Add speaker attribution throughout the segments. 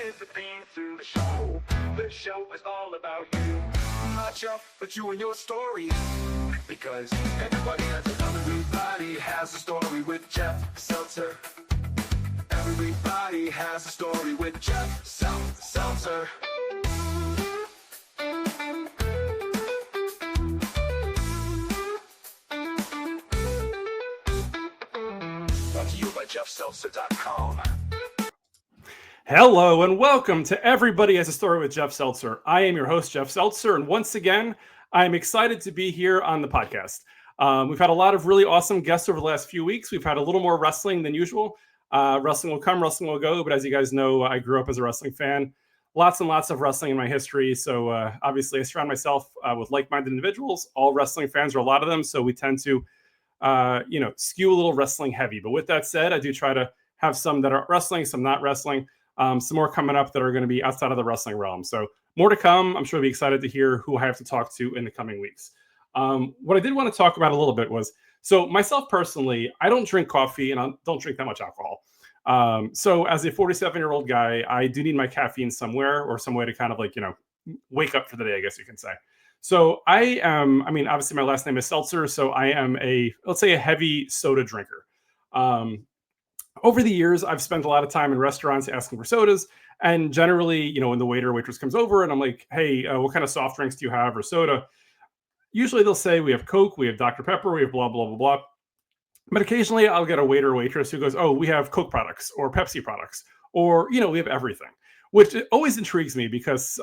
Speaker 1: is the theme to the show. The show is all about you. Not Jeff, but you and your story. Because everybody has a story with Jeff Seltzer. Everybody has a story with Jeff Seltzer. Brought to you by JeffSeltzer.com.
Speaker 2: Hello and welcome to Everybody Has a Story with Jeff Seltzer. I am your host, Jeff Seltzer, and once again, I'm excited to be here on the podcast. We've had a lot of really awesome guests over the last few weeks. We've had a little more wrestling than usual. Wrestling will come, wrestling will go, but as you guys know, I grew up as a wrestling fan. Lots and lots of wrestling in my history, so obviously I surround myself with like-minded individuals, all wrestling fans, or a lot of them, so we tend to skew a little wrestling heavy. But with that said, I do try to have some that are wrestling, some not wrestling. Some more coming up that are going to be outside of the wrestling realm. So more to come. I'm sure you'll be excited to hear who I have to talk to in the coming weeks. What I did want to talk about a little bit was, so myself personally, I don't drink coffee and I don't drink that much alcohol. So as a 47-year-old guy, I do need my caffeine somewhere or some way to kind of wake up for the day, I guess you can say. So I am, obviously my last name is Seltzer, so I am let's say a heavy soda drinker. Over the years, I've spent a lot of time in restaurants asking for sodas. And generally, when the waiter or waitress comes over and I'm like, hey, what kind of soft drinks do you have or soda? Usually they'll say we have Coke, we have Dr. Pepper, we have blah, blah, blah, blah. But occasionally I'll get a waiter or waitress who goes, oh, we have Coke products or Pepsi products, or, we have everything, which always intrigues me because,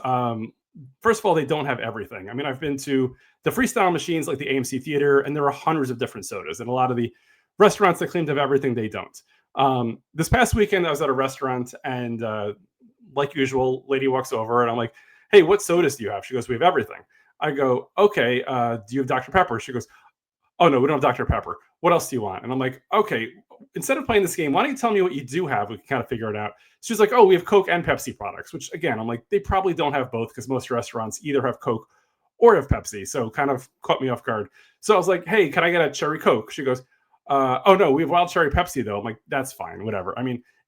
Speaker 2: first of all, they don't have everything. I've been to the freestyle machines like the AMC Theater, and there are hundreds of different sodas. And a lot of the restaurants that claim to have everything, they don't. This past weekend, I was at a restaurant and like usual, lady walks over and I'm like, hey, what sodas do you have? She goes, we have everything. I go, okay, do you have Dr. Pepper? She goes, oh no, we don't have Dr. Pepper. What else do you want? And I'm like, okay, instead of playing this game, why don't you tell me what you do have? We can kind of figure it out. She's like, oh, we have Coke and Pepsi products, which again, I'm like, they probably don't have both because most restaurants either have Coke or have Pepsi. So kind of caught me off guard. So I was like, hey, can I get a cherry Coke? She goes, oh no, we have wild cherry Pepsi though. I'm like, that's fine, whatever.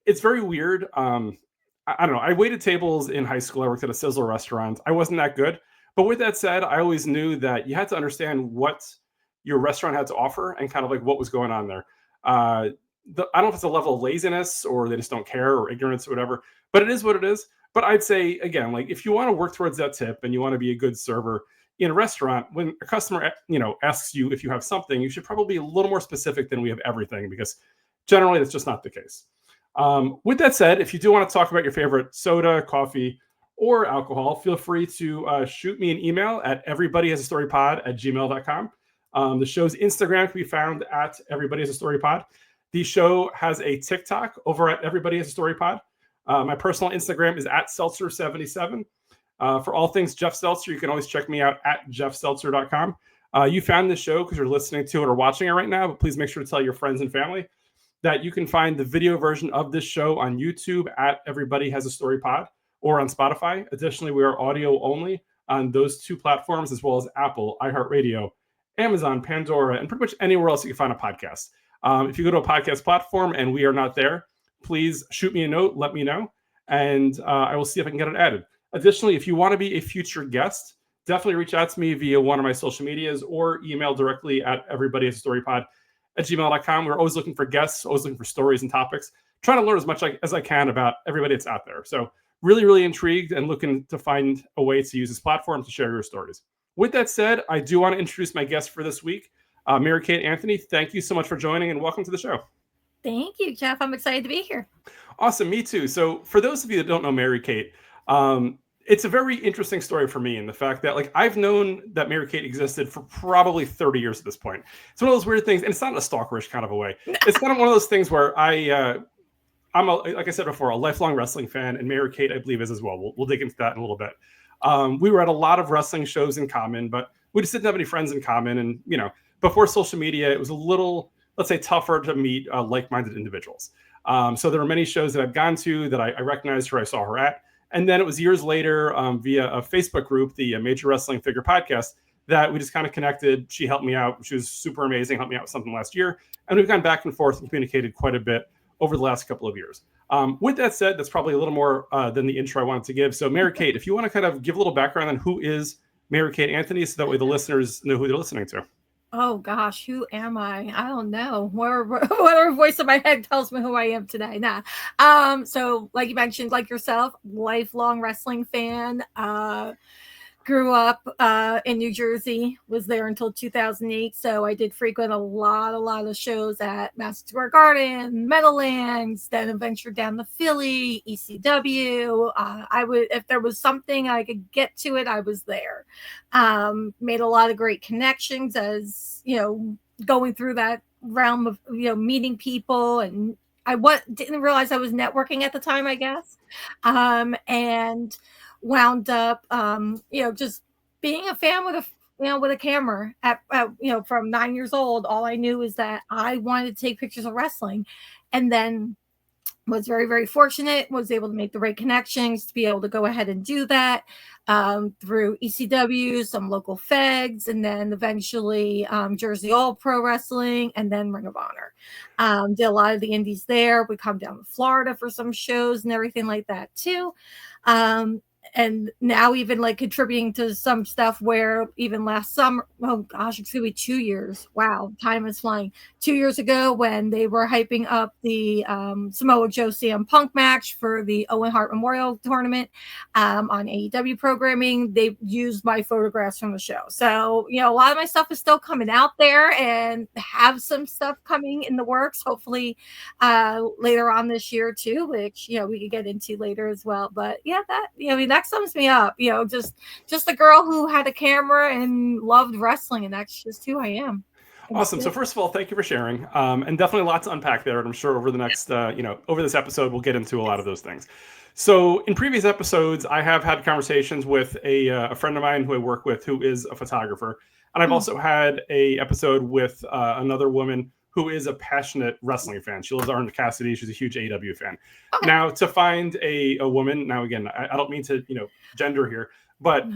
Speaker 2: It's very weird. I don't know. I waited tables in high school. I worked at a Sizzle restaurant. I wasn't that good. But with that said, I always knew that you had to understand what your restaurant had to offer and kind of like what was going on there. I don't know if it's a level of laziness or they just don't care or ignorance or whatever, but it is what it is. But I'd say, again, like if you want to work towards that tip and you want to be a good server in a restaurant, when a customer, asks you if you have something, you should probably be a little more specific than we have everything, because generally that's just not the case. With that said, if you do want to talk about your favorite soda, coffee, or alcohol, feel free to shoot me an email at everybodyhasastorypod@gmail.com. The show's Instagram can be found at everybodyhasastorypod. The show has a TikTok over at everybodyhasastorypod. My personal Instagram is at Seltzer77. For all things Jeff Seltzer, you can always check me out at JeffSeltzer.com. You found this show because you're listening to it or watching it right now, but please make sure to tell your friends and family that you can find the video version of this show on YouTube at Everybody Has a Story Pod or on Spotify. Additionally, we are audio only on those two platforms, as well as Apple, iHeartRadio, Amazon, Pandora, and pretty much anywhere else you can find a podcast. If you go to a podcast platform and we are not there, please shoot me a note, let me know, and I will see if I can get it added. Additionally, if you want to be a future guest, definitely reach out to me via one of my social medias or email directly at everybodyhasastorypod@gmail.com. We're always looking for guests, always looking for stories and topics, trying to learn as much as I can about everybody that's out there. So really, really intrigued and looking to find a way to use this platform to share your stories. With that said, I do want to introduce my guest for this week, Mary Kate Anthony. Thank you so much for joining and welcome to the show.
Speaker 3: Thank you, Jeff. I'm excited to be here.
Speaker 2: Awesome. Me too. So for those of you that don't know Mary Kate, it's a very interesting story for me in the fact that I've known that Mary Kate existed for probably 30 years at this point. It's one of those weird things, and it's not in a stalkerish kind of a way. It's kind of one of those things where I'm like I said before, a lifelong wrestling fan, and Mary Kate, I believe, is as well. We'll dig into that in a little bit. We were at a lot of wrestling shows in common, but we just didn't have any friends in common. And, before social media, it was a little, let's say, tougher to meet like-minded individuals. So there were many shows that I've gone to that I recognized her, I saw her at. And then it was years later via a Facebook group, the Major Wrestling Figure Podcast, that we just kind of connected. She helped me out. She was super amazing, helped me out with something last year. And we've gone back and forth and communicated quite a bit over the last couple of years. With that said, that's probably a little more than the intro I wanted to give. So, Mary Kate, if you want to kind of give a little background on who is Mary Kate Anthony, so that way the listeners know who they're listening to.
Speaker 3: Oh gosh, who am I? I don't know. Whatever voice in my head tells me who I am today. Nah. So like you mentioned, like yourself, lifelong wrestling fan. Grew up in New Jersey, was there until 2008. So I did frequent a lot of shows at Madison Square Garden, Meadowlands, then ventured down to Philly, ECW. I would, if there was something I could get to it, I was there. Made a lot of great connections as, going through that realm of, meeting people, and didn't realize I was networking at the time, I guess. And wound up, just being a fan with a camera from 9 years old. All I knew is that I wanted to take pictures of wrestling, and then was very, very fortunate, was able to make the right connections to be able to go ahead and do that through ECW, some local feds, and then eventually Jersey All Pro Wrestling, and then Ring of Honor. Did a lot of the indies there. We come down to Florida for some shows and everything like that too. And now even like contributing to some stuff where even last summer, oh gosh, it's gonna be 2 years. Wow, time is flying. 2 years ago when they were hyping up the Samoa Joe CM Punk match for the Owen Hart Memorial Tournament on AEW programming, they used my photographs from the show. So, a lot of my stuff is still coming out there, and have some stuff coming in the works, hopefully later on this year too, which, we could get into later as well. But yeah, that sums me up. Just a girl who had a camera and loved wrestling, and that's just who I am.
Speaker 2: Awesome. So first of all, thank you for sharing, and definitely a lot to unpack there. And I'm sure over the next, over this episode, we'll get into a lot of those things. So in previous episodes, I have had conversations with a friend of mine who I work with, who is a photographer, and I've also had a episode with another woman who is a passionate wrestling fan. She lives out in Cassidy. She's a huge AEW fan. Okay. Now, to find a woman, now again, I don't mean to, gender here, but,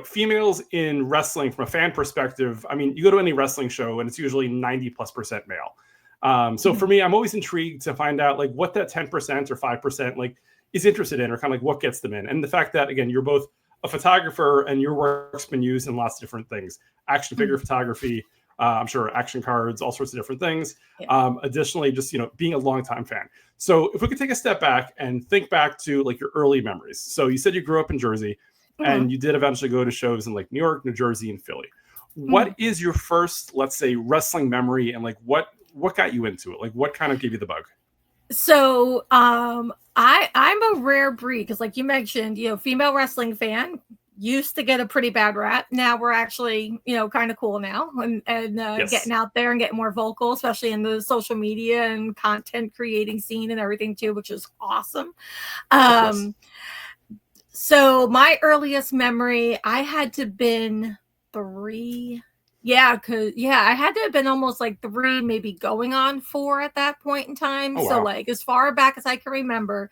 Speaker 2: females in wrestling from a fan perspective, I mean, you go to any wrestling show and it's usually 90+% male. So for me, I'm always intrigued to find out like what that 10% or 5% like is interested in, or kind of like what gets them in. And the fact that, again, you're both a photographer and your work's been used in lots of different things, action figure photography, I'm sure action cards, all sorts of different things. Yeah. Additionally, just, being a longtime fan. So if we could take a step back and think back to like your early memories. So you said you grew up in Jersey and you did eventually go to shows in like New York, New Jersey, and Philly. What is your first, let's say, wrestling memory, and like what got you into it? Like what kind of gave you the bug?
Speaker 3: So I'm a rare breed, because like you mentioned, female wrestling fan. Used to get a pretty bad rap. Now we're actually, kind of cool now, and yes, getting out there and getting more vocal, especially in the social media and content creating scene and everything too, which is awesome. So my earliest memory, I had to have been 3. Yeah, I had to have been almost like 3, maybe going on 4 at that point in time. Oh, wow. So like as far back as I can remember,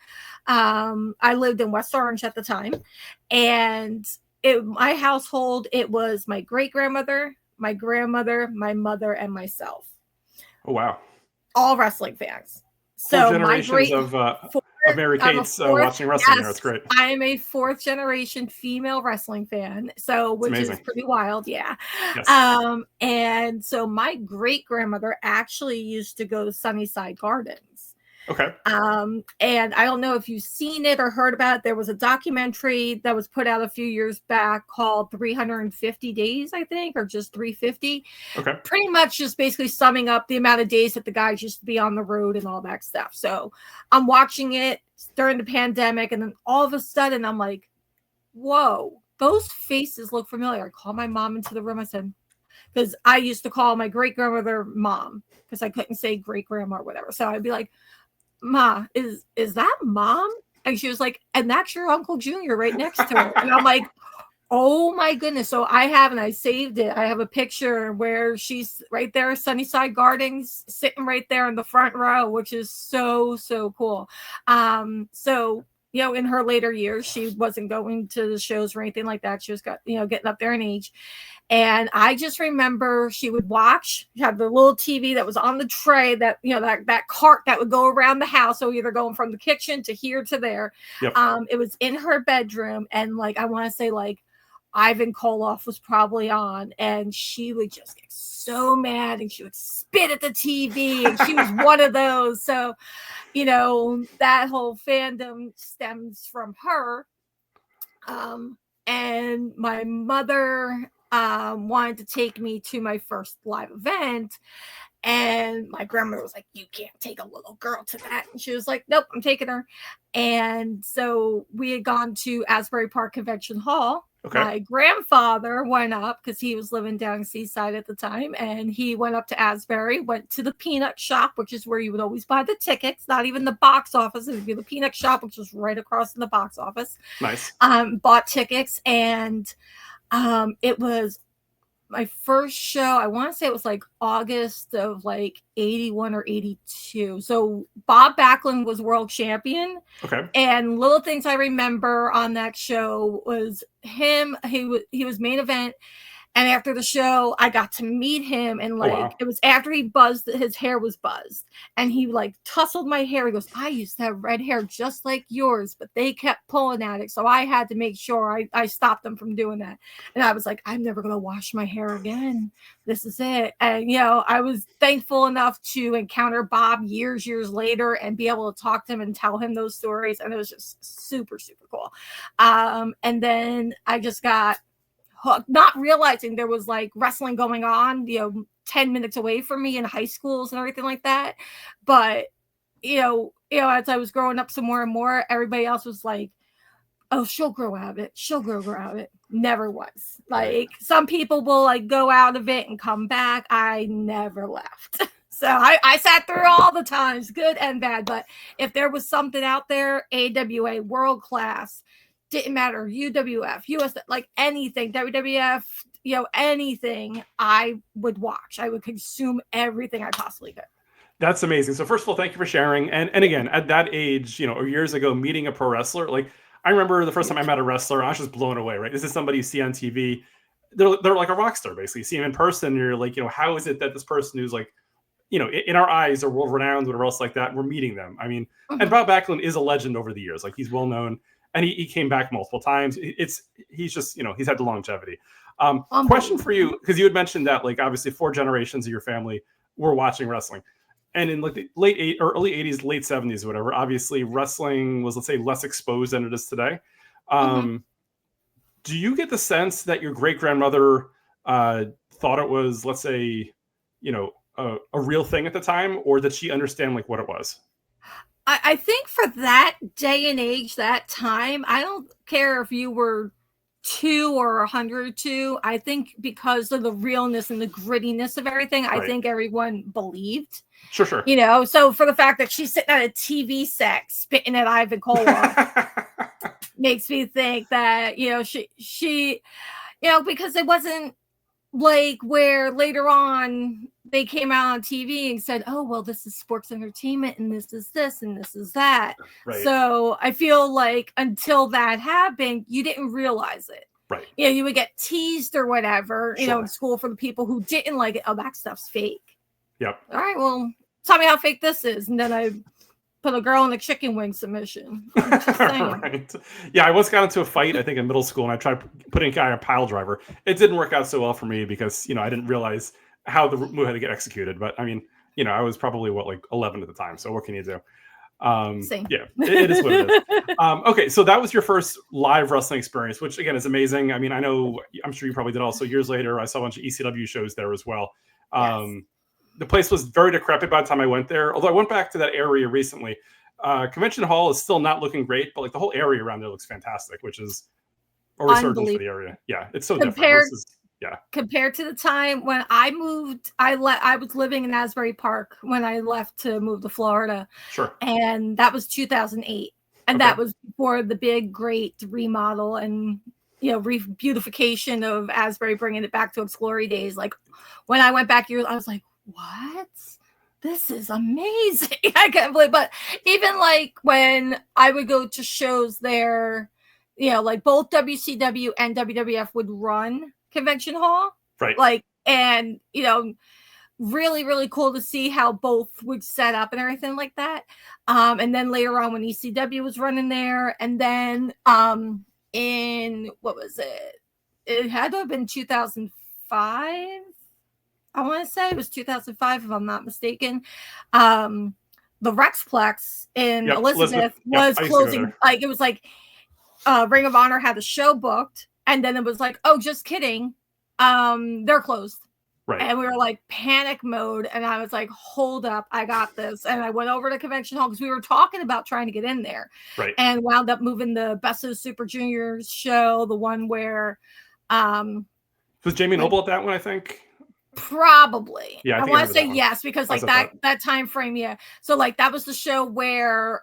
Speaker 3: I lived in West Orange at the time, and my household, it was my great-grandmother, my grandmother, my mother, and myself.
Speaker 2: Oh, wow.
Speaker 3: All wrestling fans. So
Speaker 2: 4 generations of Mary Kate's watching wrestling. Yes, that's great.
Speaker 3: I am a 4th generation female wrestling fan, so which is pretty wild. Yeah. Yes. And so my great grandmother actually used to go to Sunnyside Gardens.
Speaker 2: Okay.
Speaker 3: And I don't know if you've seen it or heard about it. There was a documentary that was put out a few years back called 350 Days, I think, or just 350.
Speaker 2: Okay.
Speaker 3: Pretty much just basically summing up the amount of days that the guys used to be on the road and all that stuff. So I'm watching it during the pandemic, and then all of a sudden I'm like, whoa, those faces look familiar. I called my mom into the room. I said, because I used to call my great grandmother mom, because I couldn't say great grandma or whatever. So I'd be like, Ma, is that mom? And she was like, and that's your Uncle Junior right next to her. And I'm like, oh my goodness. So I saved it. I have a picture where she's right there, Sunnyside Gardens, sitting right there in the front row, which is so, so cool. So in her later years, she wasn't going to the shows or anything like that. She was getting up there in age. And I just remember she would watch, have the little TV that was on the tray that, that cart that would go around the house. So either going from the kitchen to here to there.
Speaker 2: Yep.
Speaker 3: It was in her bedroom. And like, I want to say like Ivan Koloff was probably on, and she would just get so mad and she would spit at the TV, and she was one of those. So, that whole fandom stems from her. And my mother wanted to take me to my first live event, and my grandmother was like, "You can't take a little girl to that." And she was like, "Nope, I'm taking her." And so we had gone to Asbury Park Convention Hall.
Speaker 2: Okay.
Speaker 3: My grandfather went up because he was living down Seaside at the time, and he went up to Asbury, went to the peanut shop, which is where you would always buy the tickets, not even the box office. It would be the peanut shop, which was right across from the box office.
Speaker 2: Nice.
Speaker 3: Bought tickets, and it was my first show. I want to say it was like August of like 81 or 82. So Bob Backlund was world champion.
Speaker 2: Okay.
Speaker 3: And little things I remember on that show was him. He was main event. And after the show, I got to meet him, and like,
Speaker 2: wow.
Speaker 3: It was after he buzzed, his hair was buzzed, and he like tussled my hair. He goes, "I used to have red hair just like yours, but they kept pulling at it. So I had to make sure I stopped them from doing that." And I was like, "I'm never going to wash my hair again. This is it." And, I was thankful enough to encounter Bob years later and be able to talk to him and tell him those stories. And it was just super, super cool. And then I just got hooked, not realizing there was like wrestling going on, 10 minutes away from me in high schools and everything like that. But, as I was growing up some more and more, everybody else was like, "Oh, she'll grow out of it. She'll grow out of it." Never was. Like, some people will like go out of it and come back. I never left. So I sat through all the times, good and bad. But if there was something out there, AWA, world class, didn't matter, UWF, US, like anything, WWF, anything, I would watch. I would consume everything I possibly could.
Speaker 2: That's amazing. So first of all, thank you for sharing. And again, at that age, or years ago, meeting a pro wrestler, like I remember the first time I met a wrestler, I was just blown away, right? This is somebody you see on TV. They're like a rock star, basically. You see him in person, and you're like, how is it that this person who's like, in our eyes are world renowned, whatever else like that, we're meeting them. I mean, and Bob Backlund is a legend over the years. Like, he's well known. And he came back multiple times. He's just, he's had the longevity. Question for you, because you had mentioned that, like, obviously 4 generations of your family were watching wrestling. And in like the early 80s, late 70s, or whatever, obviously wrestling was, let's say, less exposed than it is today. Do you get the sense that your great-grandmother thought it was, let's say, a real thing at the time, or did she understand like what it was?
Speaker 3: I think for that day and age, that time, I don't care if you were 2 or 102. I think because of the realness and the grittiness of everything, I think everyone believed.
Speaker 2: Sure.
Speaker 3: So for the fact that she's sitting at a TV set spitting at Ivan Koloff makes me think that, she because it wasn't like where later on they came out on TV and said, "Oh, well, this is sports entertainment, and this is this, and this is that."
Speaker 2: Right.
Speaker 3: So I feel like until that happened, you didn't realize it.
Speaker 2: Right.
Speaker 3: You would get teased or whatever, in school for the people who didn't like it. "Oh, that stuff's fake."
Speaker 2: Yep.
Speaker 3: All right, well, tell me how fake this is. And then I put a girl in a chicken wing submission. I'm just saying.
Speaker 2: Right. Yeah, I once got into a fight, I think, in middle school, and I tried putting a guy on a pile driver. It didn't work out so well for me because, I didn't realize how the move had to get executed. But I mean, I was probably like 11 at the time. So what can you do?
Speaker 3: Same.
Speaker 2: Yeah, it is what it is. Okay, so that was your first live wrestling experience, which again is amazing. I mean, I'm sure you probably did also years later. I saw a bunch of ECW shows there as well.
Speaker 3: Yes.
Speaker 2: The place was very decrepit by the time I went there. Although I went back to that area recently. Convention Hall is still not looking great, but like the whole area around there looks fantastic, which is a resurgence for the area. Yeah, it's so different.
Speaker 3: Compared to the time when I moved, I was living in Asbury Park when I left to move to Florida.
Speaker 2: Sure.
Speaker 3: And that was 2008. And that was before the big, great remodel and, beautification of Asbury, bringing it back to its glory days. Like when I went back here, I was like, what? this is amazing. I can't believe, but even like when I would go to shows there, like both WCW and WWF would run Convention Hall.
Speaker 2: Right.
Speaker 3: Like, and, really, really cool to see how both would set up and everything like that. And then later on when ECW was running there, and then in, what was it? It had to have been 2005. I want to say it was 2005, if I'm not mistaken. The Rexplex in Elizabeth was closing. Like, it was like Ring of Honor had the show booked, and then it was like, oh, just kidding. They're closed.
Speaker 2: Right.
Speaker 3: And we were like panic mode. And I was like, hold up, I got this. And I went over to Convention Hall because we were talking about trying to get in there.
Speaker 2: Right.
Speaker 3: And wound up moving the Best of the Super Juniors show, the one where
Speaker 2: was Jamie Noble at that one, I think?
Speaker 3: Probably.
Speaker 2: Yeah,
Speaker 3: I want to say yes, because like that time frame, yeah. So like that was the show where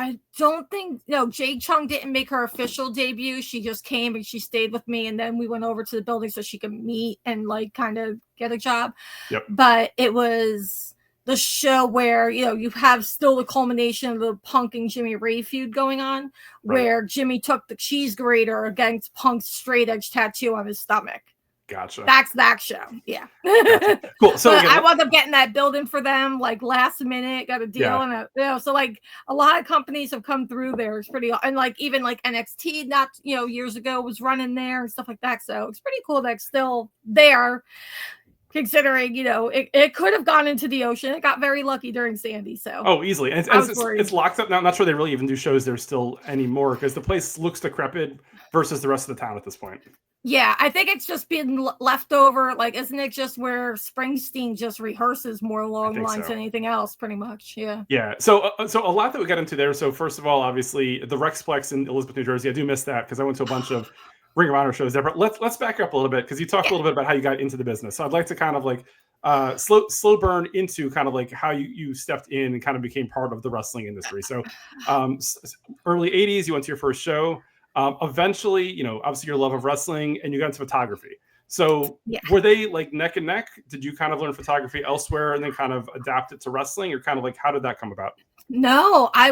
Speaker 3: I don't think Jade Chung didn't make her official debut. She just came and she stayed with me, and then we went over to the building so she could meet and like kind of get a job.
Speaker 2: Yep.
Speaker 3: But it was the show where you have still the culmination of the Punk and Jimmy Ray feud going on, where Jimmy took the cheese grater against Punk's straight edge tattoo on his stomach.
Speaker 2: Gotcha.
Speaker 3: That's that show. Yeah.
Speaker 2: Gotcha. Cool. So
Speaker 3: again, I wound up getting that building for them like last minute, got a deal. And so like a lot of companies have come through there. It's pretty, and like even like NXT not years ago was running there and stuff like that. So it's pretty cool that it's still there, considering it could have gone into the ocean. It got very lucky during Sandy. So
Speaker 2: easily. And it's locked up now. I'm not sure they really even do shows there still anymore, because the place looks decrepit versus the rest of the town at this point.
Speaker 3: Yeah, I think it's just been left over. Like, isn't it just where Springsteen just rehearses more along lines than anything else, pretty much? Yeah.
Speaker 2: Yeah. So a lot that we got into there. So first of all, obviously the Rexplex in Elizabeth, New Jersey. I do miss that because I went to a bunch of Ring of Honor shows there. But let's back up a little bit, because you talked a little bit about how you got into the business. So I'd like to kind of like slow burn into kind of like how you stepped in and kind of became part of the wrestling industry. So early 80s, you went to your first show. Eventually, obviously your love of wrestling, and you got into photography. So were they like neck and neck? Did you kind of learn photography elsewhere and then kind of adapt it to wrestling, or kind of like how did that come about?
Speaker 3: No, I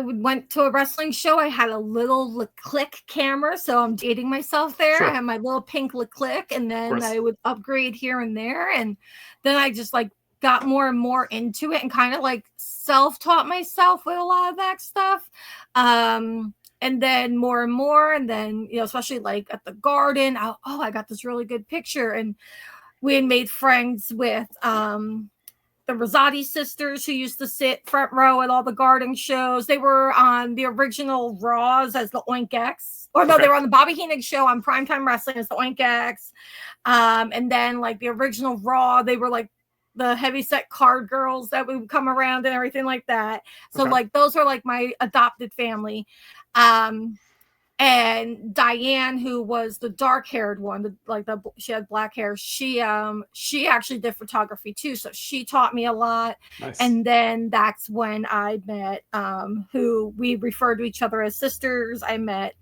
Speaker 3: went to a wrestling show. I had a little Leclerc camera, so I'm dating myself there. Sure. I had my little pink Leclerc, and then I would upgrade here and there, and then I just like got more and more into it and kind of like self-taught myself with a lot of that stuff. And then more and more, and then especially like at the Garden, I got this really good picture, and we had made friends with the Rosati sisters, who used to sit front row at all the Garden shows. They were on the original Raws as the Oink X, or no, they were on the Bobby Heenan show on Primetime Wrestling as the Oink X. And then like the original Raw, they were like the heavyset card girls that would come around and everything like that. So like those are like my adopted family. And Diane, who was the dark-haired one, she had black hair. She actually did photography too, so she taught me a lot. Nice. And then that's when I met who we refer to each other as sisters. I met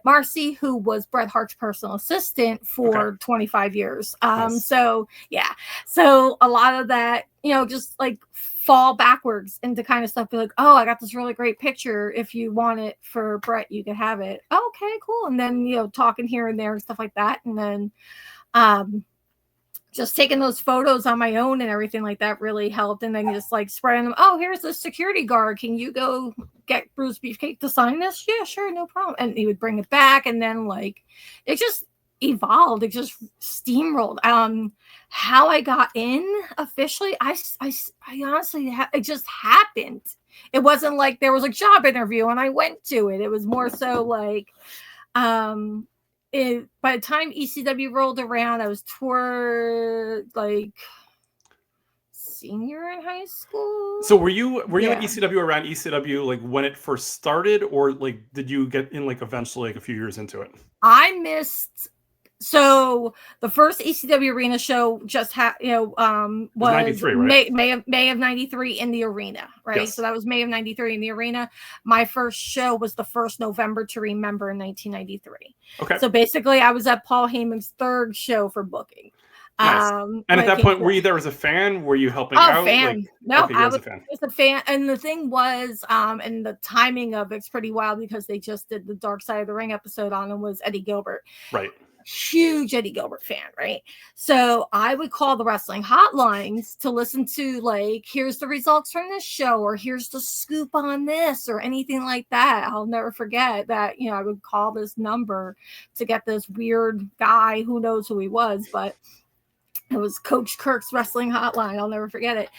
Speaker 3: Marcy, who was Bret Hart's personal assistant for 25 years. Nice. So yeah, so a lot of that, just like fall backwards into kind of stuff. Be like, oh, I got this really great picture. If you want it for Bret, you can have it. Okay, cool. And then, talking here and there and stuff like that. And then just taking those photos on my own and everything like that really helped. And then just like spreading them. Oh, here's the security guard. Can you go get Bruce Beefcake to sign this? Yeah, sure. No problem. And he would bring it back. And then like, it just evolved. It just steamrolled. How I got in officially, I honestly, it just happened. It wasn't like there was a job interview and I went to it. It was more so like, by the time ECW rolled around, I was toward like senior in high school.
Speaker 2: So were you at ECW, around ECW like when it first started, or like did you get in like eventually like a few years into it?
Speaker 3: I missed. So the first ECW arena show just was 93, right? May of 93 in the arena, right? Yes. So that was May of 93 in the arena. My first show was the first November to Remember in 1993. Okay. So basically I was at Paul Heyman's third show for booking.
Speaker 2: Nice. And at that point, were you there as a fan? Were you helping out?
Speaker 3: Fan.
Speaker 2: Like,
Speaker 3: No,
Speaker 2: okay, you as a fan.
Speaker 3: was a fan. And the thing was, and the timing of it's pretty wild because they just did the Dark Side of the Ring episode on him was Eddie Gilbert.
Speaker 2: Right.
Speaker 3: Huge Eddie Gilbert fan, right? So I would call the wrestling hotlines to listen to, like, here's the results from this show, or here's the scoop on this, or anything like that. I'll never forget that, I would call this number to get this weird guy, who knows who he was, but it was Coach Kirk's wrestling hotline. I'll never forget it.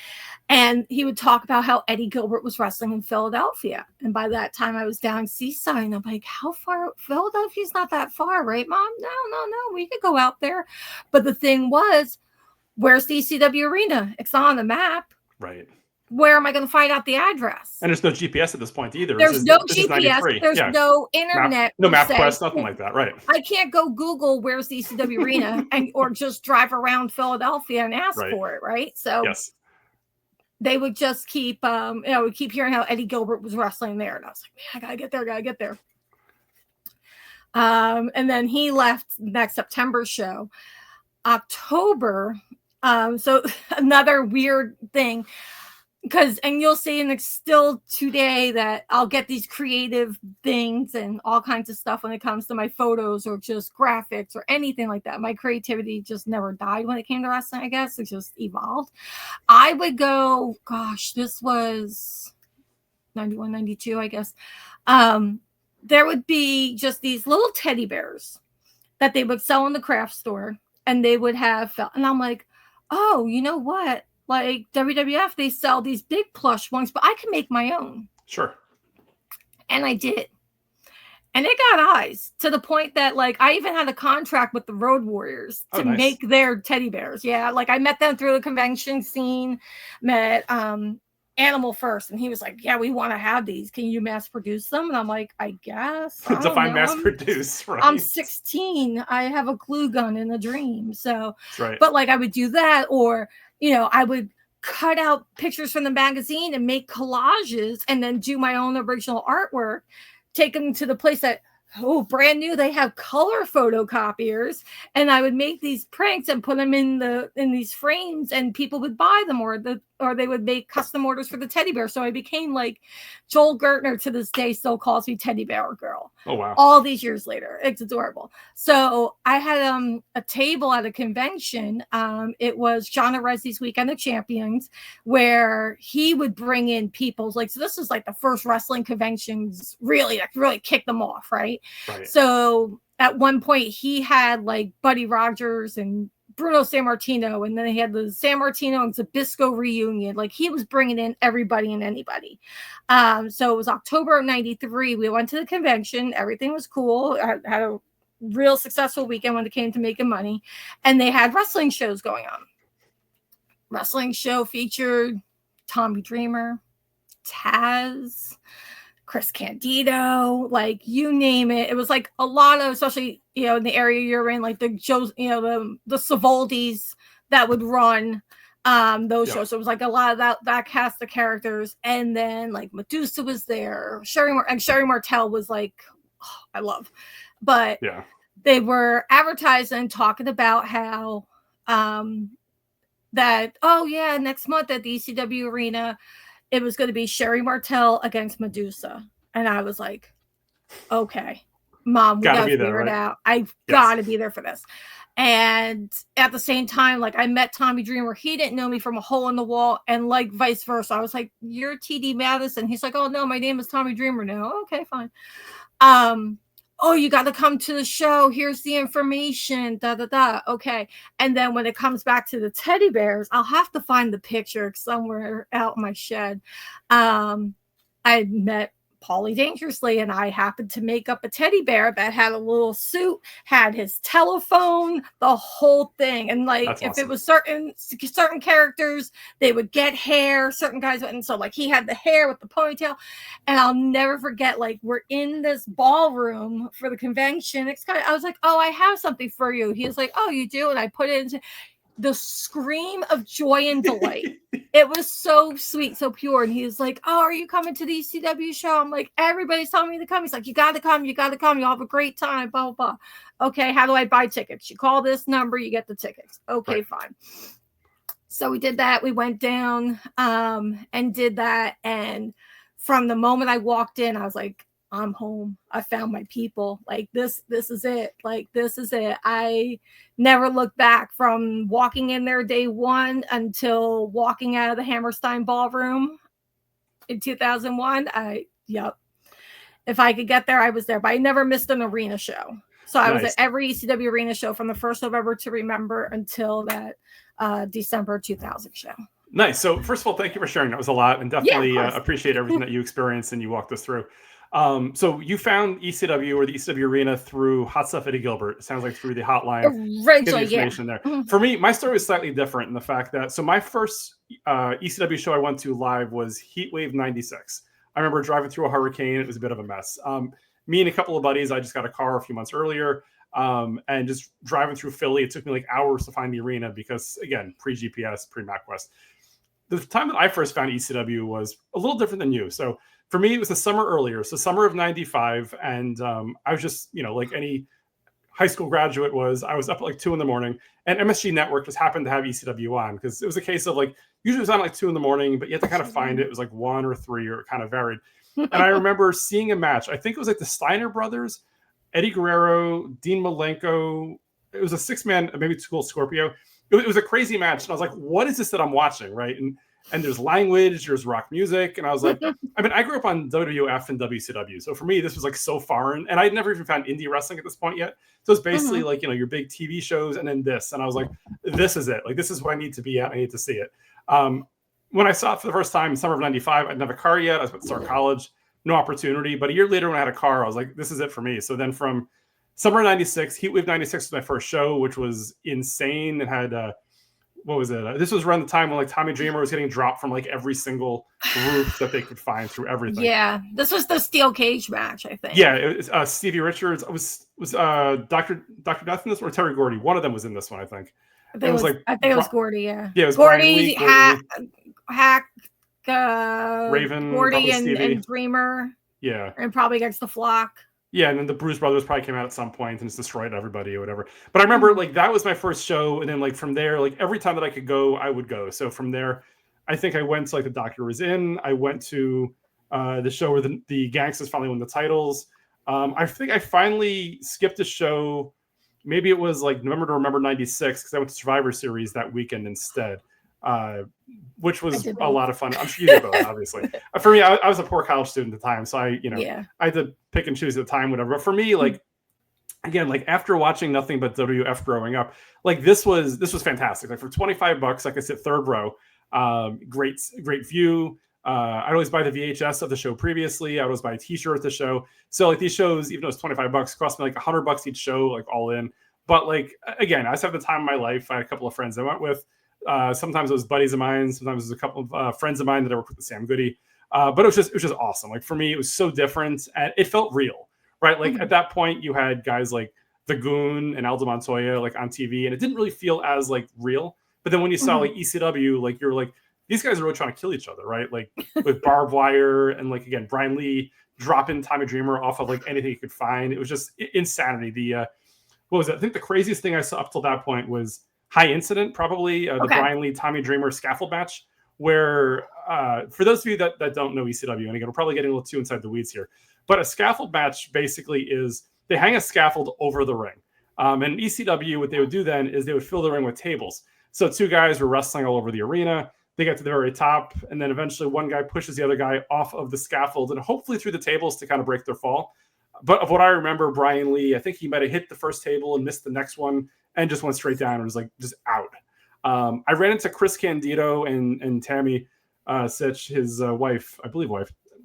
Speaker 3: And he would talk about how Eddie Gilbert was wrestling in Philadelphia. And by that time, I was down Seaside. And I'm like, how far? Philadelphia's not that far, right, Mom? No. We could go out there. But the thing was, where's the ECW arena? It's not on the map.
Speaker 2: Right.
Speaker 3: Where am I going to find out the address?
Speaker 2: And there's no GPS at this point either.
Speaker 3: There's no GPS. There's no internet.
Speaker 2: No MapQuest, nothing like that. Right.
Speaker 3: I can't go Google where's the ECW arena or just drive around Philadelphia and ask for it. Right. So
Speaker 2: yes.
Speaker 3: They would just keep, we keep hearing how Eddie Gilbert was wrestling there. And I was like, man, I gotta get there. And then he left next September show. October. So another weird thing. And you'll see, and it's still today that I'll get these creative things and all kinds of stuff when it comes to my photos or just graphics or anything like that. My creativity just never died when it came to wrestling, I guess. It just evolved. I would go, gosh, this was 91, 92, I guess. There would be just these little teddy bears that they would sell in the craft store, and they would have, and I'm like, oh, you know what? Like WWF, they sell these big plush ones, but I can make my own.
Speaker 2: Sure.
Speaker 3: And I did. And it got eyes to the point that, like, I even had a contract with the Road Warriors to make their teddy bears. Yeah. Like, I met them through the convention scene, met Animal First. And he was like, yeah, we want to have these. Can you mass produce them? And I'm like, I guess.
Speaker 2: Define mass produce, right?
Speaker 3: I'm 16. I have a glue gun in a dream. So,
Speaker 2: right.
Speaker 3: But like, I would do that, or I would cut out pictures from the magazine and make collages and then do my own original artwork, take them to the place that, brand new, they have color photocopiers, and I would make these prints and put them in these frames, and people would buy them, or they would make custom orders for the teddy bear. So I became like, Joel Gertner to this day still calls me Teddy Bear Girl.
Speaker 2: Oh wow.
Speaker 3: All these years later. It's adorable. So I had a table at a convention. It was John Arezzi's Weekend of Champions, where he would bring in people like, so this was like the first wrestling conventions really kicked them off, right?
Speaker 2: Right.
Speaker 3: So at one point he had like Buddy Rogers and Bruno Sammartino, and then he had the Sammartino and Zbyszko reunion. Like, he was bringing in everybody and anybody. So it was October of 93. We went to the convention. Everything was cool. I had a real successful weekend when it came to making money. And they had wrestling shows going on. Wrestling show featured Tommy Dreamer, Taz, Chris Candido, like, you name it. It was like a lot of, especially, in the area you're in, like the Joes, the Savaldis that would run those shows. So it was like a lot of that cast of characters. And then like Medusa was there. Sherry Martel was like, I love. But they were advertising, talking about how next month at the ECW arena, it was going to be Sherry Martel against Medusa. And I was like, okay, Mom, we got to figure it out. I've got to be there for this. And at the same time, like, I met Tommy Dreamer. He didn't know me from a hole in the wall, and like vice versa. I was like, you're TD Madison. He's like, oh no, my name is Tommy Dreamer now. Okay, fine. Oh, you got to come to the show. Here's the information. Okay. And then when it comes back to the teddy bears, I'll have to find the picture somewhere out in my shed. I met Paulie Dangerously, and I happened to make up a teddy bear that had a little suit, had his telephone, the whole thing. And like, that's awesome. If it was certain characters, they would get hair, certain guys wouldn't. So like, he had the hair with the ponytail. And I'll never forget, like, we're in this ballroom for the convention. I was like, oh, I have something for you. He was like, oh, you do? And I put it into the scream of joy and delight. it was so sweet, so pure. And he was like, "Oh, are you coming to the ECW show?" I'm like, "Everybody's telling me to come." He's like, "You got to come. You got to come. You'll have a great time." Blah, blah, blah. Okay, how do I buy tickets? You call this number, you get the tickets. Okay,
Speaker 2: Right.
Speaker 3: fine. So we did that. We went down and did that. And from the moment I walked in, I was like, I'm home. I found my people. Like this is it. Like this is it. I never looked back from walking in there day one until walking out of the Hammerstein Ballroom in 2001. Yep. If I could get there, I was there, but I never missed an arena show. So I was at every ECW arena show from the 1st November to remember until that December 2000 show.
Speaker 2: Nice. So first of all, thank you for sharing. That was a lot, and definitely appreciate everything that you experienced and you walked us through. So you found ECW or the ECW arena through Hot Stuff Eddie Gilbert. It sounds like through the hotline.
Speaker 3: Originally,
Speaker 2: yeah. There. For me, my story was slightly different in the fact that, so my first ECW show I went to live was Heatwave 96. I remember driving through a hurricane. It was a bit of a mess. Me and a couple of buddies, I just got a car a few months earlier, and just driving through Philly. It took me like hours to find the arena because, again, pre-GPS, pre-MapQuest. The time that I first found ECW was a little different than you. So for me, it was the summer earlier. So summer of 95. And I was just, like any high school graduate I was up at like 2 a.m. and MSG Network just happened to have ECW on because it was a case of like, usually it was on like 2 a.m, but you had to kind of find it. It was like 1 or 3 or it kind of varied. And I remember seeing a match. I think it was like the Steiner brothers, Eddie Guerrero, Dean Malenko. It was a 6-man, maybe School Scorpio. It was a crazy match. And I was like, what is this that I'm watching? Right. And there's language, there's rock music. And I was like, I grew up on WWF and WCW. So for me, this was like so foreign. And I'd never even found indie wrestling at this point yet. So it's basically like, your big TV shows and then this. And I was like, this is it. Like, this is what I need to be at. I need to see it. When I saw it for the first time in summer of 95, I didn't have a car yet. I was about to start college. No opportunity. But a year later when I had a car, I was like, this is it for me. So then from summer 96, Heatwave 96 was my first show, which was insane. It had, what was it? This was around the time when like Tommy Dreamer was getting dropped from like every single roof that they could find through everything.
Speaker 3: Yeah, this was the steel cage match, I think.
Speaker 2: Yeah, it was Stevie Richards. It was Dr. Death in this one or Terry Gordy. One of them was in this one, I think.
Speaker 3: I think it was Gordy, yeah.
Speaker 2: Yeah, it was
Speaker 3: Gordy, Hack,
Speaker 2: Raven,
Speaker 3: Gordy and Dreamer.
Speaker 2: Yeah.
Speaker 3: And probably against the Flock.
Speaker 2: Yeah, and then the Bruise Brothers probably came out at some point and just destroyed everybody or whatever. But I remember like that was my first show, and then like from there, like every time that I could go, I would go. So from there, I think I went to like the Doctor Was In. I went to the show where the Gangsters finally won the titles. I think I finally skipped a show. Maybe it was like November to Remember 96 because I went to Survivor Series that weekend instead. Which was a lot of fun. I'm sure you did both, obviously. For me, I was a poor college student at the time, so I had to pick and choose at the time, whatever. But for me, like again, like after watching nothing but WF growing up, like this was fantastic. Like for $25, I could sit third row. Great view. I'd always buy the VHS of the show previously. I'd always buy a T-shirt at the show. So like these shows, even though it's $25, cost me like $100 each show, like all in. But like again, I just have the time of my life. I had a couple of friends I went with. Sometimes it was buddies of mine. Sometimes it was a couple of friends of mine that I worked with, Sam Goody. But it was just awesome. Like for me, it was so different and it felt real, right? Like at that point, you had guys like The Goon and Aldo Montoya like on TV, and it didn't really feel as like real. But then when you saw like ECW, like you're like, these guys are really trying to kill each other, right? Like with barbed wire and like again, Brian Lee dropping Tommy Dreamer off of like anything he could find. It was just insanity. The what was it? I think the craziest thing I saw up till that point was High Incident, probably the Brian Lee Tommy Dreamer scaffold match, where for those of you that don't know ECW, and again, we're probably getting a little too inside the weeds here, but a scaffold match basically is they hang a scaffold over the ring. And ECW, what they would do then is they would fill the ring with tables. So two guys were wrestling all over the arena. They get to the very top, and then eventually one guy pushes the other guy off of the scaffold and hopefully through the tables to kind of break their fall. But of what I remember, Brian Lee, I think he might have hit the first table and missed the next one and just went straight down and was like just out. I ran into Chris Candido and Tammy Sitch, his wife,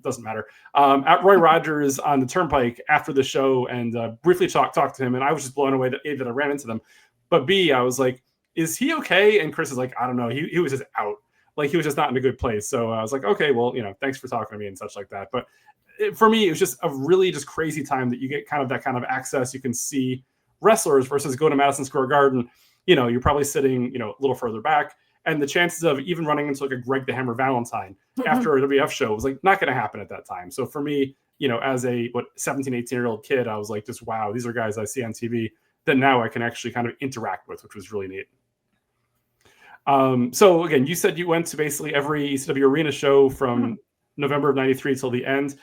Speaker 2: doesn't matter, at Roy Rogers on the Turnpike after the show and briefly talked to him. And I was just blown away that I ran into them. But B, I was like, is he okay? And Chris is like, I don't know. He was just out. Like he was just not in a good place. So I was like, okay, well, thanks for talking to me and such like that. But for me, it was just a really just crazy time that you get that kind of access. You can see wrestlers versus go to Madison Square Garden. You're probably sitting, a little further back. And the chances of even running into like a Greg the Hammer Valentine after a WF show was like not going to happen at that time. So for me, as a 17, 18-year-old kid, I was like, just wow, these are guys I see on TV that now I can actually kind of interact with, which was really neat. So again, you said you went to basically every ECW arena show from November of '93 till the end.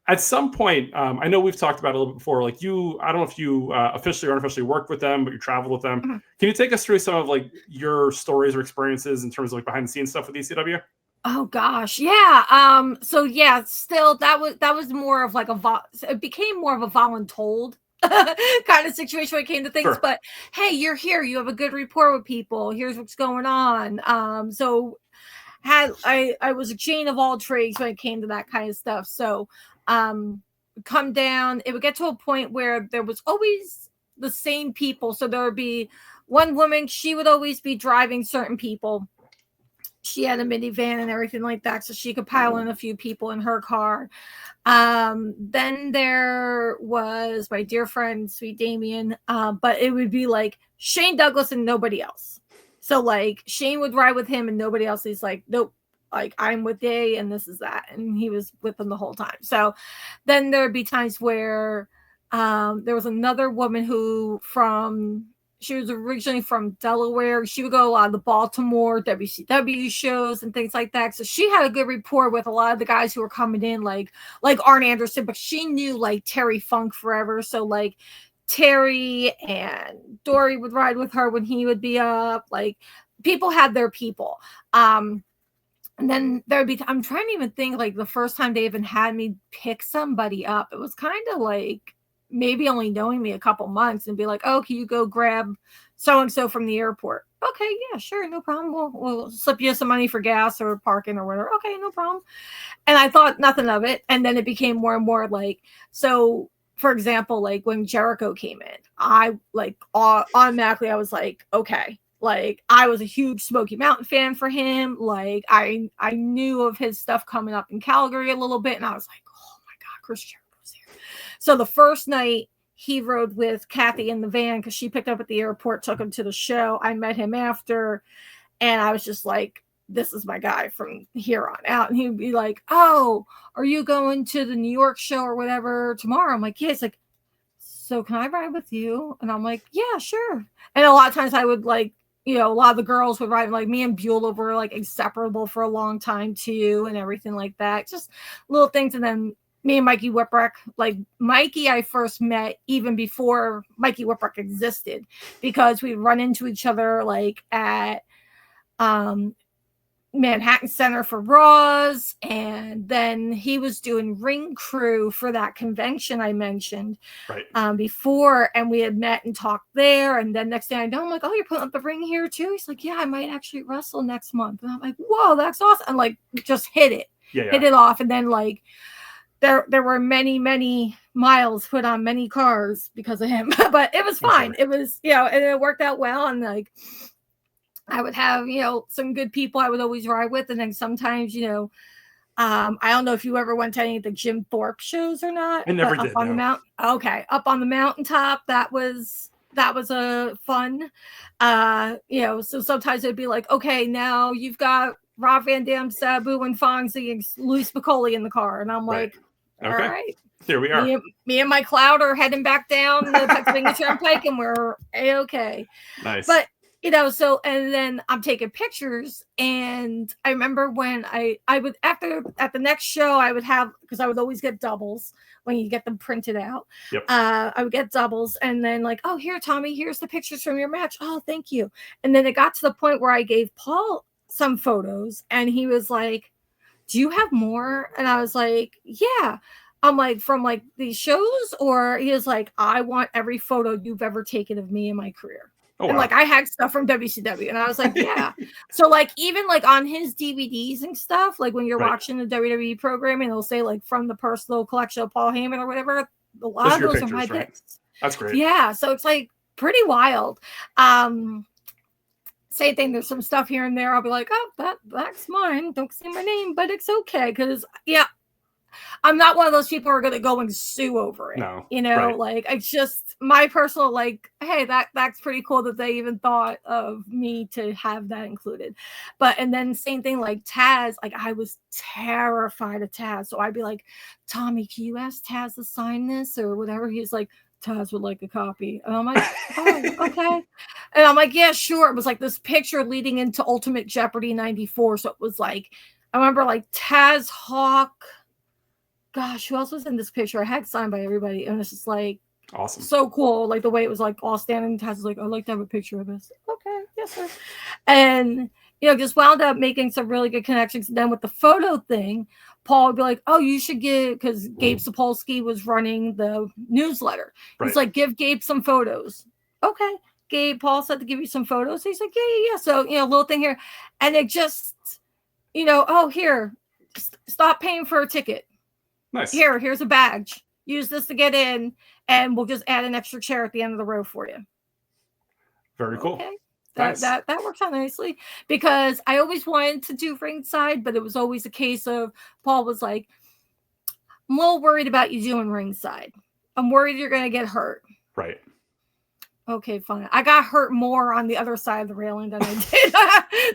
Speaker 2: At some point, I know we've talked about it a little bit before, like I don't know if you officially or unofficially worked with them, but you traveled with them. Can you take us through some of like your stories or experiences in terms of like behind the scenes stuff with ECW?
Speaker 3: Oh gosh, yeah. So yeah, still that was more of like it became more of a voluntold kind of situation when it came to things.
Speaker 2: Sure.
Speaker 3: But hey, you're here, you have a good rapport with people. Here's what's going on. So I was a chain of all trades when it came to that kind of stuff. So come down, it would get to a point where there was always the same people. So there would be one woman, she would always be driving certain people. She had a minivan and everything like that, so she could pile in a few people in her car. Then there was my dear friend, Sweet Damien, but it would be like Shane Douglas and nobody else. So like Shane would ride with him and nobody else. He's like, nope, like I'm with Day and this is that. And he was with them the whole time. So then there would be times where there was another woman she was originally from Delaware. She would go a lot of the Baltimore WCW shows and things like that. So she had a good rapport with a lot of the guys who were coming in, like Arn Anderson, but she knew like Terry Funk forever. So like Terry and Dory would ride with her when he would be up. Like people had their people. And then there'd be, I'm trying to even think like the first time they even had me pick somebody up, it was kind of like maybe only knowing me a couple months and be like, oh, can you go grab so-and-so from the airport? Okay, yeah, sure, no problem. We'll slip you some money for gas or parking or whatever. Okay, no problem. And I thought nothing of it. And then it became more and more like, so for example, like when Jericho came in, I like automatically I was like, okay, like I was a huge Smoky Mountain fan for him. Like I knew of his stuff coming up in Calgary a little bit. And I was like, oh my God, Chris Jericho's here. So the first night he rode with Kathy in the van because she picked up at the airport, took him to the show. I met him after and I was just like, this is my guy from here on out. And he'd be like, oh, are you going to the New York show or whatever tomorrow? I'm like, yeah. He's like, so can I ride with you? And I'm like, yeah, sure. And a lot of times I would like, a lot of the girls would ride, like me and Beulah were like inseparable for a long time too. And everything like that, just little things. And then me and Mikey Whipwreck, like Mikey, I first met even before Mikey Whipwreck existed because we'd run into each other like at, Manhattan Center for Raws, and then he was doing ring crew for that convention I mentioned before, and we had met and talked there. And then next thing I know, I'm like, oh, you're putting up the ring here too? He's like, yeah, I might actually wrestle next month. And I'm like, whoa, that's awesome. And like just hit it off. And then like there were many miles put on many cars because of him, but it was fine. It was, and it worked out well. And like I would have, some good people I would always ride with. And then sometimes, I don't know if you ever went to any of the Jim Thorpe shows or not.
Speaker 2: I never did.
Speaker 3: On the mountain. Okay. Up on the mountaintop. That was a fun, so sometimes it'd be like, okay, now you've got Rob Van Dam, Sabu and Fonzie and Luis Piccoli in the car. And I'm like, all right.
Speaker 2: Here we are.
Speaker 3: Me and my cloud are heading back down the Pennsylvania Turnpike and we're A-okay.
Speaker 2: Nice.
Speaker 3: But so, and then I'm taking pictures. And I remember when I would, at the next show, I would have, because I would always get doubles when you get them printed out.
Speaker 2: Yep.
Speaker 3: I would get doubles and then like, oh, here, Tommy, here's the pictures from your match. Oh, thank you. And then it got to the point where I gave Paul some photos and he was like, do you have more? And I was like, yeah. I'm like, from like these shows? Or he was like, I want every photo you've ever taken of me in my career. Oh, and like I had stuff from WCW and I was like, yeah. So like even like on his DVDs and stuff, like when you're watching the WWE programming, it'll say like from the personal collection of Paul Heyman or whatever. A lot of those are my picks.
Speaker 2: That's great.
Speaker 3: Yeah. So it's like pretty wild. Same thing. There's some stuff here and there. I'll be like, oh, that's mine. Don't say my name, but it's okay. Cause I'm not one of those people who are going to go and sue over it.
Speaker 2: No,
Speaker 3: You know,
Speaker 2: right.
Speaker 3: like it's just my personal like, hey, that's pretty cool that they even thought of me to have that included. But and then same thing like Taz, like I was terrified of Taz. So I'd be like, Tommy, can you ask Taz to sign this or whatever? He's like, Taz would like a copy. And I'm like, oh, okay. And I'm like, yeah, sure. It was like this picture leading into Ultimate Jeopardy 94. So it was like, I remember like Taz Hawk. Gosh, who else was in this picture? I had signed by everybody. And it's just like,
Speaker 2: Awesome.
Speaker 3: so cool. Like the way it was like all standing. Taz was like, I'd like to have a picture of this. Okay, yes, sir. And, just wound up making some really good connections. And then with the photo thing, Paul would be like, oh, you should give, because Gabe Sapolsky was running the newsletter.
Speaker 2: Right.
Speaker 3: He's like, give Gabe some photos. Okay. Paul said to give you some photos. He's like, yeah. So, little thing here. And it just, oh, here, stop paying for a ticket.
Speaker 2: Nice.
Speaker 3: Here's a badge. Use this to get in, and we'll just add an extra chair at the end of the row for you.
Speaker 2: Very cool.
Speaker 3: Okay.
Speaker 2: Nice.
Speaker 3: That works out nicely because I always wanted to do ringside, but it was always a case of Paul was like, I'm a little worried about you doing ringside. I'm worried you're going to get hurt.
Speaker 2: Right.
Speaker 3: Okay, fine. I got hurt more on the other side of the railing than I did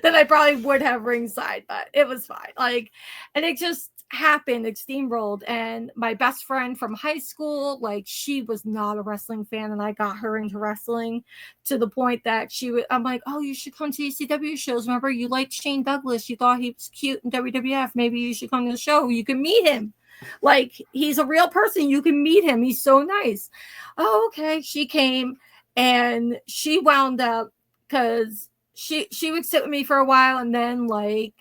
Speaker 3: than I probably would have ringside, but it was fine. Like, and it just happened. It steamrolled. And my best friend from high school, like, she was not a wrestling fan, and I got her into wrestling to the point that I'm like, oh, you should come to ECW shows. Remember, you liked Shane Douglas. You thought he was cute in WWF. Maybe you should come to the show. You can meet him. Like, he's a real person. You can meet him. He's so nice. Oh, okay. She came. And she wound up because she would sit with me for a while, and then like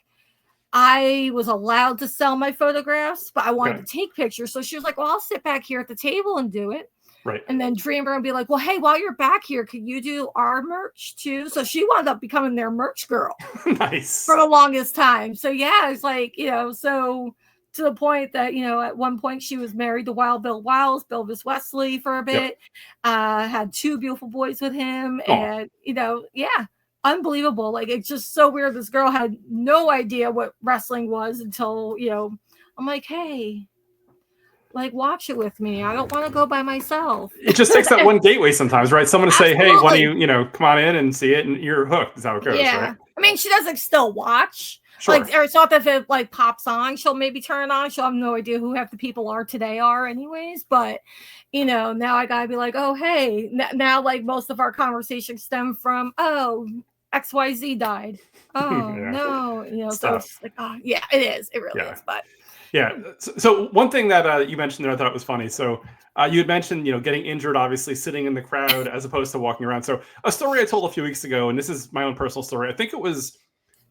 Speaker 3: I was allowed to sell my photographs, but I wanted to take pictures. So she was like, well, I'll sit back here at the table and do it.
Speaker 2: Right.
Speaker 3: And then Dreamer would be like, well, hey, while you're back here, could you do our merch too? So she wound up becoming their merch girl.
Speaker 2: Nice.
Speaker 3: For the longest time. So yeah, it's like, so to the point that, at one point she was married to Wild Bill Wiles, Bilvis Wesley for a bit, had 2 beautiful boys with him. And, unbelievable. Like, it's just so weird. This girl had no idea what wrestling was until, I'm like, hey, like, watch it with me. I don't want to go by myself.
Speaker 2: It just takes that one gateway sometimes, right? Someone to say, hey, why don't you, come on in and see it, and you're hooked. Is how it goes, right?
Speaker 3: I mean, she doesn't still watch.
Speaker 2: Sure.
Speaker 3: Like, it's not that if it like pops on, she'll maybe turn it on. She'll have no idea who half the people are today anyways. But, now I gotta be like, oh, hey, now like most of our conversations stem from, oh, XYZ died. Oh, no, so it's like, oh, yeah, it is. It really is. But
Speaker 2: yeah. So one thing that you mentioned there, I thought was funny. So you had mentioned, getting injured, obviously sitting in the crowd as opposed to walking around. So a story I told a few weeks ago, and this is my own personal story. I think it was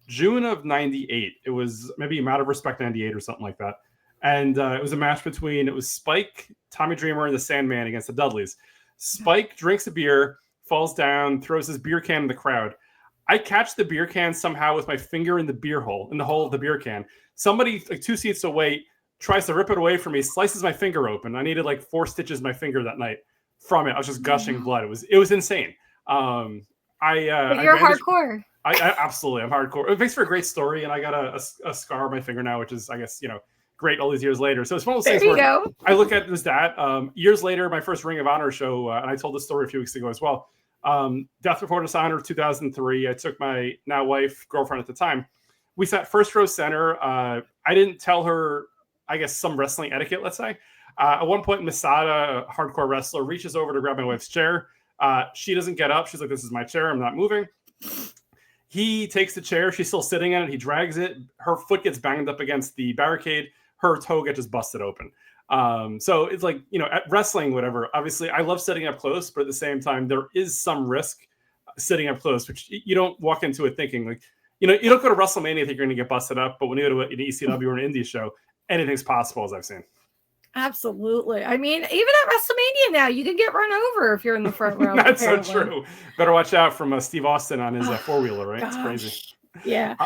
Speaker 2: June of 98. It was maybe Out of Respect 98 or something like that. And it was a match between, it was Spike, Tommy Dreamer, and the Sandman against the Dudleys. Spike drinks a beer, falls down, throws his beer can in the crowd. I catch the beer can somehow with my finger in the hole of the beer can. Somebody like 2 seats away tries to rip it away from me, slices my finger open. I needed like 4 stitches in my finger that night from it. I was just gushing blood. It was insane.
Speaker 3: But you're hardcore.
Speaker 2: I absolutely, I'm hardcore. It makes for a great story, and I got a scar on my finger now, which is, I guess, great all these years later. So it's one of those things where I look at it as that. Years later, my first Ring of Honor show, and I told this story a few weeks ago as well. Death Before Dishonor 2003. I took my now wife, girlfriend at the time. We sat first row center. I didn't tell her, I guess, some wrestling etiquette, let's say. At one point, Masada, a hardcore wrestler, reaches over to grab my wife's chair. She doesn't get up. She's like, this is my chair. I'm not moving. He takes the chair. She's still sitting in it. He drags it. Her foot gets banged up against the barricade. Her toe gets just busted open. So it's like, at wrestling, whatever, obviously I love sitting up close, but at the same time, there is some risk sitting up close, which you don't walk into it thinking like, you don't go to WrestleMania think you're going to get busted up, but when you go to an ECW or an indie show, anything's possible, as I've seen.
Speaker 3: Absolutely. I mean, even at WrestleMania now, you can get run over if you're in the front row.
Speaker 2: That's so true. Better watch out from Steve Austin on his 4-wheeler, right?
Speaker 3: Gosh.
Speaker 2: It's crazy.
Speaker 3: Yeah.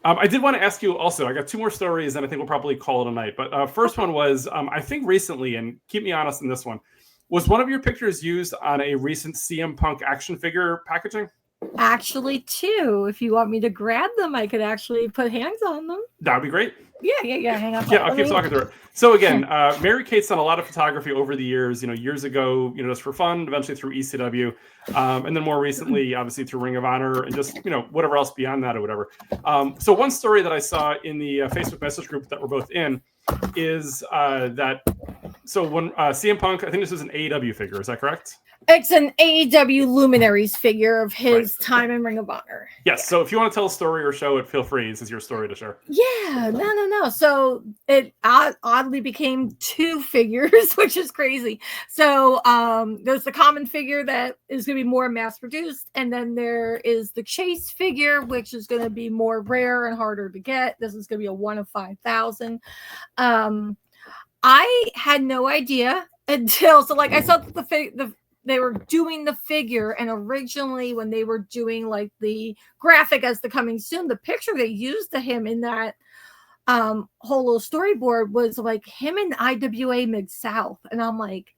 Speaker 2: I did want to ask you also, I got 2 more stories, and I think we'll probably call it a night. But first one was, I think recently, and keep me honest in this one, was one of your pictures used on a recent CM Punk action figure packaging?
Speaker 3: Actually, two. If you want me to grab them, I could actually put hands on them.
Speaker 2: That would be great.
Speaker 3: Yeah. Hang on.
Speaker 2: Yeah, I'll keep talking through it. So again, Mary Kate's done a lot of photography over the years. Years ago, just for fun. Eventually through ECW, and then more recently, obviously through Ring of Honor, and just whatever else beyond that or whatever. So one story that I saw in the Facebook message group that we're both in is that. So when CM Punk, I think this is an AEW figure. Is that correct?
Speaker 3: It's an AEW Luminaries figure of his time in Ring of Honor.
Speaker 2: Yes. Yeah. So if you want to tell a story or show it, feel free. This is your story to share.
Speaker 3: Yeah. No. So it oddly became two figures, which is crazy. So there's the common figure that is going to be more mass produced. And then there is the Chase figure, which is going to be more rare and harder to get. This is going to be a 1 of 5,000. I had no idea until, I saw that they were doing the figure, and originally when they were doing like the graphic as the coming soon, the picture they used of him in that whole little storyboard was like him in IWA Mid-South. And I'm like,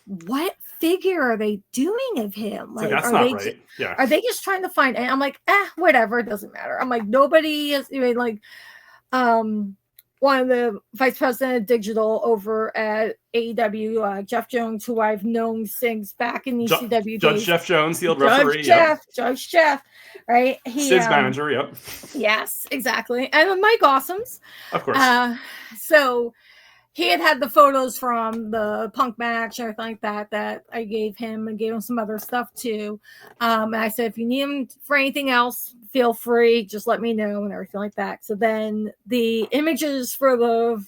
Speaker 3: what figure are they doing of him?
Speaker 2: Like, that's not right. Yeah.
Speaker 3: Are they just trying to find? And I'm like, whatever, it doesn't matter. I'm like, nobody is even like, one of the vice president of digital over at AEW, Jeff Jones, who I've known since back in ECW days.
Speaker 2: Judge Jeff Jones, the old referee.
Speaker 3: Judge Jeff, right?
Speaker 2: Sid's manager, yep.
Speaker 3: Yes, exactly. And Mike Awesome's.
Speaker 2: Of course.
Speaker 3: So he had the photos from the Punk match and everything like that I gave him, and gave him some other stuff too. And I said, if you need him for anything else, feel free, just let me know and everything like that. So then the images for the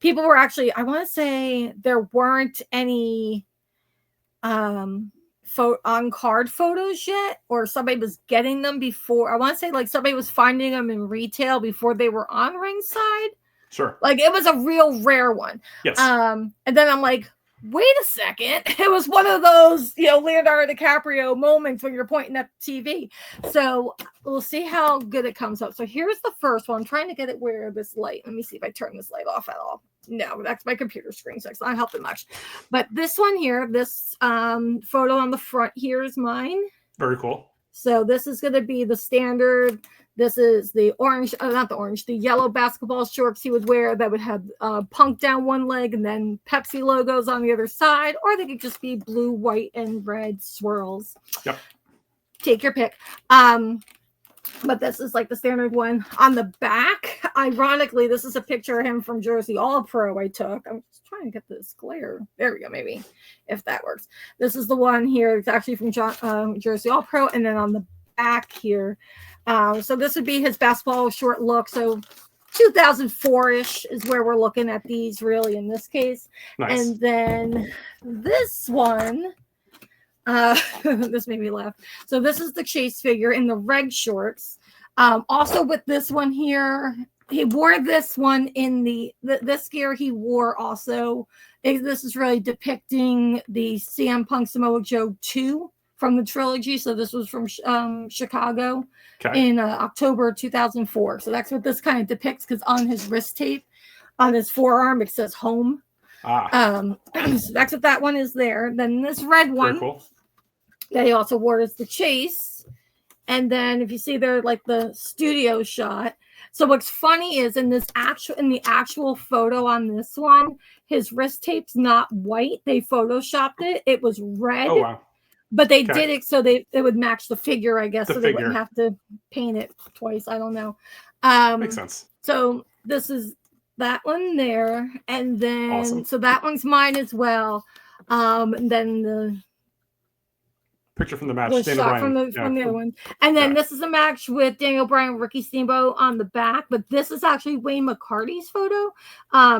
Speaker 3: people were actually, I want to say there weren't any on card photos yet, or somebody was getting them before. I want to say like somebody was finding them in retail before they were on ringside.
Speaker 2: Sure.
Speaker 3: Like it was a real rare one.
Speaker 2: Yes.
Speaker 3: And then I'm like, wait a second. It was one of those, Leonardo DiCaprio moments when you're pointing at the TV. So we'll see how good it comes up. So here's the first one. I'm trying to get it where this light. Let me see if I turn this light off at all. No, that's my computer screen, so it's not helping much. But this one here, this photo on the front here is mine.
Speaker 2: Very cool.
Speaker 3: So this is going to be the standard. This is the orange, the yellow basketball shorts he would wear that would have Punk down one leg and then Pepsi logos on the other side, or they could just be blue, white, and red swirls.
Speaker 2: Yep.
Speaker 3: Take your pick. But this is like the standard one. On the back, ironically, this is a picture of him from Jersey All Pro I took. I'm just trying to get this glare. There we go, maybe, if that works. This is the one here. It's actually from Jersey All Pro. And then on the back here, so this would be his basketball short look. So 2004-ish is where we're looking at these really in this case.
Speaker 2: Nice.
Speaker 3: And then this one, this made me laugh. So this is the Chase figure in the red shorts. Also with this one here, he wore this one in this gear he wore also. This is really depicting the CM Punk Samoa Joe 2 from the trilogy. So this was from Chicago in October 2004. So that's what this kind of depicts, because on his wrist tape, on his forearm, it says home. So that's what that one is there. Then this red one that he also wore is the Chase. And then if you see there, like the studio shot. So what's funny is in the actual photo on this one, his wrist tape's not white. They photoshopped it. It was red.
Speaker 2: Oh, wow.
Speaker 3: But they did it so it would match the figure, I guess,
Speaker 2: they
Speaker 3: wouldn't have to paint it twice. I don't know.
Speaker 2: Makes sense.
Speaker 3: So this is that one there. And then,
Speaker 2: So
Speaker 3: that one's mine as well. And then the
Speaker 2: picture from the match,
Speaker 3: was shot from the other one. And then this is a match with Daniel Bryan, Ricky Steamboat on the back. But this is actually Wayne McCarty's photo.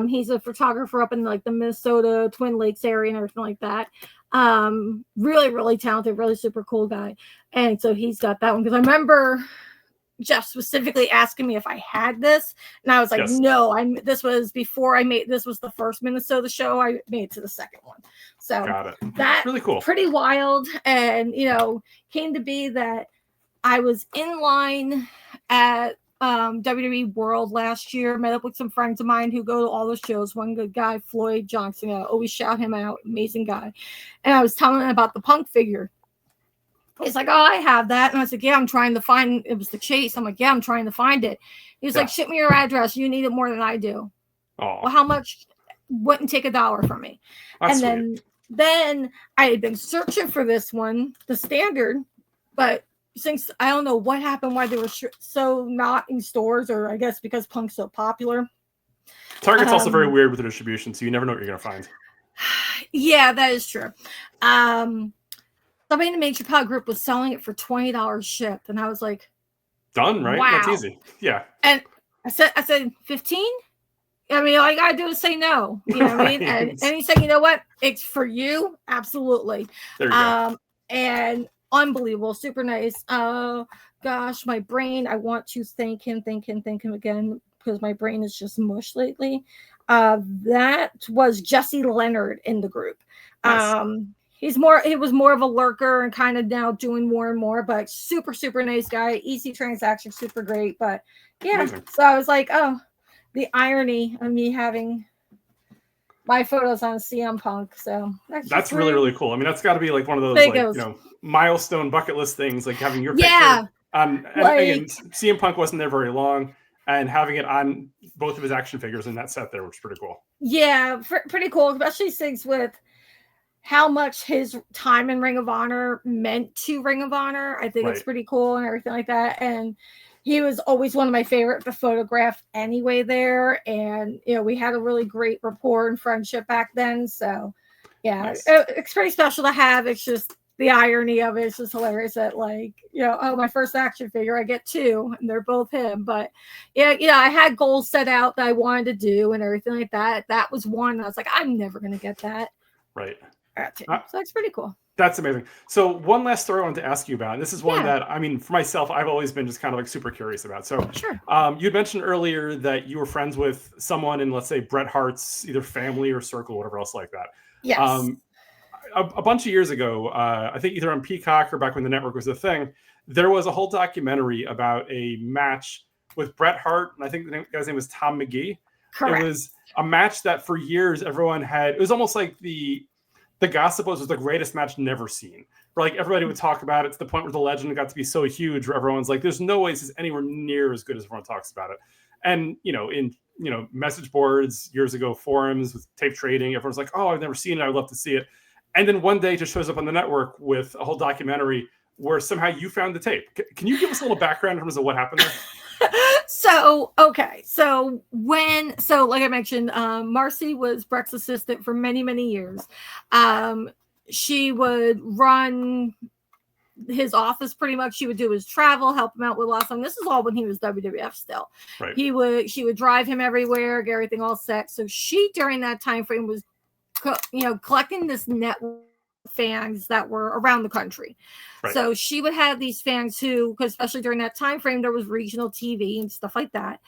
Speaker 3: He's a photographer up in like the Minnesota Twin Lakes area and everything like that. Really, really talented, really super cool guy. And so he's got that one, because I remember Jeff specifically asking me if I had this, and I was like, no, this was before I made, this was the first Minnesota show. I made it to the second one. So
Speaker 2: got it.
Speaker 3: That's
Speaker 2: really cool.
Speaker 3: Pretty wild. And, came to be that I was in line at WWE World last year, met up with some friends of mine who go to all the shows. One good guy, Floyd Johnson, I always shout him out, amazing guy. And I was telling him about the Punk figure. He's like, oh, I have that. And I was like, yeah, I'm trying to find, it was the Chase. I'm like, yeah, I'm trying to find it. He was like, ship me your address. You need it more than I do.
Speaker 2: Oh,
Speaker 3: Well, how much? Wouldn't take $1 from me.
Speaker 2: that's
Speaker 3: And then I had been searching for this one, the standard, but since I don't know what happened, why they were so not in stores, or I guess because Punk's so popular.
Speaker 2: Target's also very weird with the distribution, so you never know what you're going to find.
Speaker 3: Yeah, that is true. Somebody in the Major Pal group was selling it for $20 shipped, and I was like,
Speaker 2: done, right?
Speaker 3: Wow.
Speaker 2: That's easy. Yeah.
Speaker 3: And I said 15? I mean, all you gotta do is say no. You know what I mean? And he said, you know what? It's for you. Absolutely.
Speaker 2: There you go.
Speaker 3: And unbelievable, super nice. Oh gosh, my brain. I want to thank him again, because my brain is just mush lately. That was Jesse Leonard in the group.
Speaker 2: Nice.
Speaker 3: He was more of a lurker and kind of now doing more and more, but super, super nice guy. Easy transaction, super great. But yeah, amazing. So I was like, oh, the irony of me having my photos on CM Punk. So that's
Speaker 2: really, really cool. I mean, that's got to be like one of those like, milestone bucket list things, like having your picture on. And again, CM Punk wasn't there very long, and having it on both of his action figures in that set there, which is pretty cool.
Speaker 3: Yeah, pretty cool, especially things with how much his time in Ring of Honor meant to Ring of Honor. I think it's pretty cool and everything like that. And he was always one of my favorite to photograph anyway there. And, we had a really great rapport and friendship back then. So, yeah, nice. It's pretty special to have. It's just the irony of it. It's just hilarious that, like, my first action figure, I get 2 and they're both him. But, yeah, I had goals set out that I wanted to do and everything like that. That was one. I was like, I'm never going to get that.
Speaker 2: Right.
Speaker 3: So that's pretty cool.
Speaker 2: That's amazing. So one last story I wanted to ask you about, and this is one that, I mean, for myself, I've always been just kind of like super curious about. So
Speaker 3: sure.
Speaker 2: You mentioned earlier that you were friends with someone in, let's say, Bret Hart's either family or circle, or whatever else like that.
Speaker 3: Yes.
Speaker 2: A bunch of years ago, I think either on Peacock or back when the network was a thing, there was a whole documentary about a match with Bret Hart, and I think the guy's name was Tom McGee.
Speaker 3: Correct.
Speaker 2: It was a match that for years everyone had. It was almost like the gossip was the greatest match never seen. Where like everybody would talk about it to the point where the legend got to be so huge, where everyone's like, "There's no way this is anywhere near as good as everyone talks about it." And in message boards years ago, forums with tape trading, everyone's like, "Oh, I've never seen it. I'd love to see it." And then one day, it just shows up on the network with a whole documentary where somehow you found the tape. Can you give us a little background in terms of what happened there?
Speaker 3: So like I mentioned, Marcy was Bret's assistant for many, many years. She would run his office pretty much. She would do his travel, help him out with lots of. This is all when he was WWF still.
Speaker 2: Right.
Speaker 3: She would drive him everywhere, get everything all set. So she during that time frame was, collecting this network fans that were around the country. Right. So she would have these fans who, because especially during that time frame, there was regional TV and stuff like that.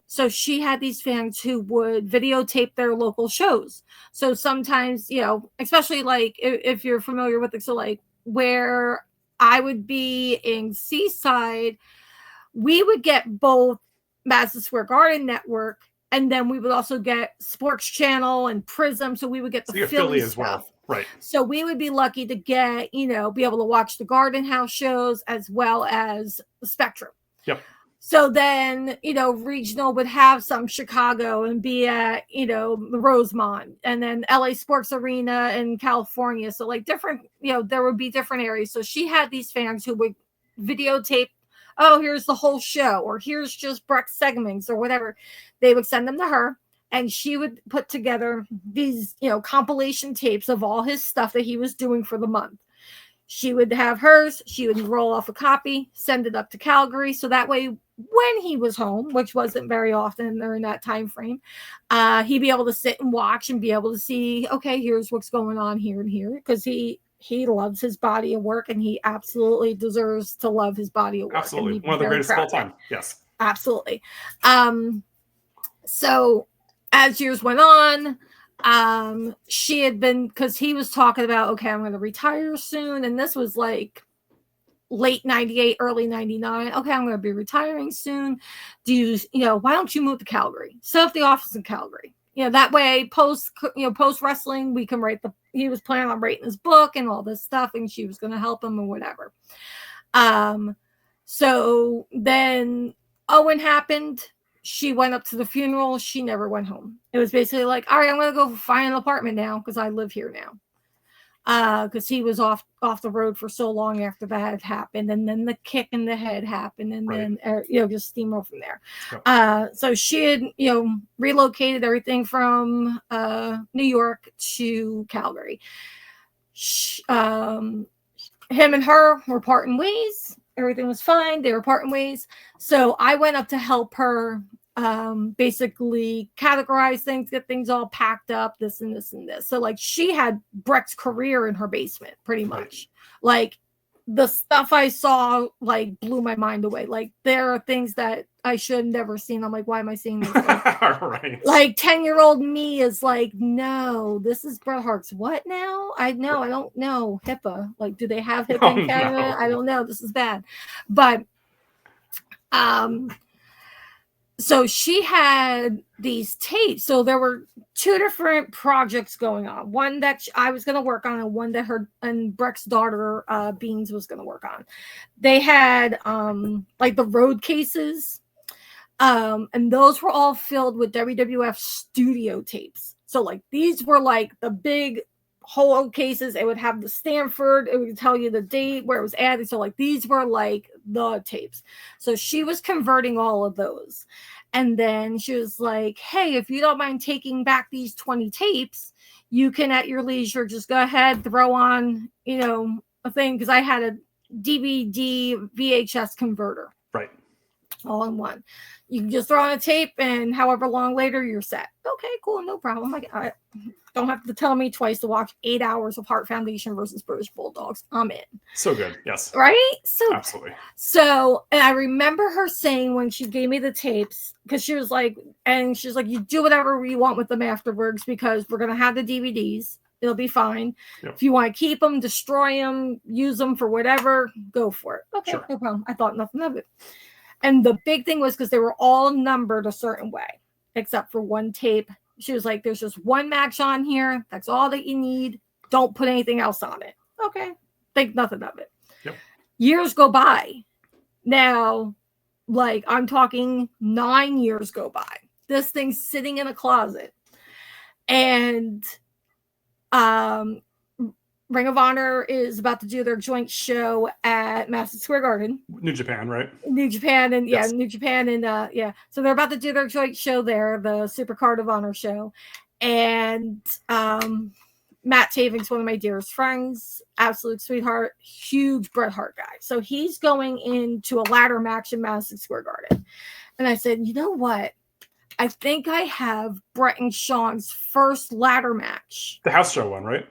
Speaker 3: So she had these fans who would videotape their local shows. So sometimes, especially like if you're familiar with it, so like where I would be in Seaside, we would get both Madison Square Garden Network, and then we would also get Sports Channel and Prism. So we would get the Philly as well.
Speaker 2: Right.
Speaker 3: So we would be lucky to get, be able to watch the Garden House shows as well as the Spectrum.
Speaker 2: Yep.
Speaker 3: So then, regional would have some Chicago and be at, the Rosemont, and then LA Sports Arena in California. So like different, there would be different areas. So she had these fans who would videotape, oh, here's the whole show, or here's just Brett's segments or whatever. They would send them to her. And she would put together these, compilation tapes of all his stuff that he was doing for the month. She would have hers. She would roll off a copy, send it up to Calgary. So that way, when he was home, which wasn't very often during that time frame, he'd be able to sit and watch and be able to see, okay, here's what's going on here and here. Because he loves his body of work, and he absolutely deserves to love his body of work.
Speaker 2: Absolutely. One of the greatest of all time. Yes.
Speaker 3: Absolutely. So as years went on, she had been, because he was talking about, okay, I'm going to retire soon. And this was like late 98, early 99. Okay, I'm going to be retiring soon. Why don't you move to Calgary? Set up the office in Calgary. that way post wrestling, we can write he was planning on writing his book and all this stuff, and she was going to help him or whatever. So then Owen happened. She went up to the funeral. She never went home. It was basically like, all right, I'm going to go find an apartment now because I live here now. Because he was off the road for so long after that had happened, and then the kick in the head happened, and then just steamroll from there. Yep. So she had relocated everything from New York to Calgary. Him and her were parting ways. Everything was fine. They were parting ways. So I went up to help her basically categorize things, get things all packed up, this and this and this. So like she had Breck's career in her basement pretty much. Like the stuff I saw like blew my mind away. Like there are things that I should have never seen. I'm like, why am I seeing this? Right. Like 10-year-old me is like, no, this is Bret Hart's what now? I don't know. HIPAA. Like, do they have HIPAA in Canada? No. I don't know. This is bad. But so she had these tapes. So there were 2 different projects going on. One that I was going to work on, and one that her and Breck's daughter, Beans, was going to work on. They had like the road cases. And those were all filled with WWF studio tapes. So like these were like the big whole cases. It would have the Stanford. It would tell you the date where it was added. So like these were like the tapes. So she was converting all of those. And then she was like, hey, if you don't mind taking back these 20 tapes, you can at your leisure just go ahead, throw on, a thing. Because I had a DVD VHS converter.
Speaker 2: Right.
Speaker 3: All in one. You can just throw on a tape, and however long later, you're set. Okay, cool, no problem. I don't have to tell me twice to watch 8 hours of Heart Foundation versus British Bulldogs. I'm in.
Speaker 2: So good, yes.
Speaker 3: Right? So
Speaker 2: absolutely.
Speaker 3: So, and I remember her saying when she gave me the tapes, because she was like, you do whatever you want with them afterwards, because we're gonna have the DVDs. It'll be fine. Yep. If you want to keep them, destroy them, use them for whatever, go for it. Okay, sure. No problem. I thought nothing of it. And the big thing was because they were all numbered a certain way, except for one tape. She was like, there's just one match on here. That's all that you need. Don't put anything else on it. Okay. Think nothing of it. Yep. Years go by. Now, like I'm talking 9 years go by. This thing's sitting in a closet. And Ring of Honor is about to do their joint show at Madison Square Garden.
Speaker 2: New Japan, right?
Speaker 3: New Japan, and yes. New Japan, and So they're about to do their joint show there, the Super Card of Honor show. And Matt Taven's one of my dearest friends, absolute sweetheart, huge Bret Hart guy. So he's going into a ladder match in Madison Square Garden. And I said, you know what? I think I have Bret and Shawn's first ladder match.
Speaker 2: The house show one, right?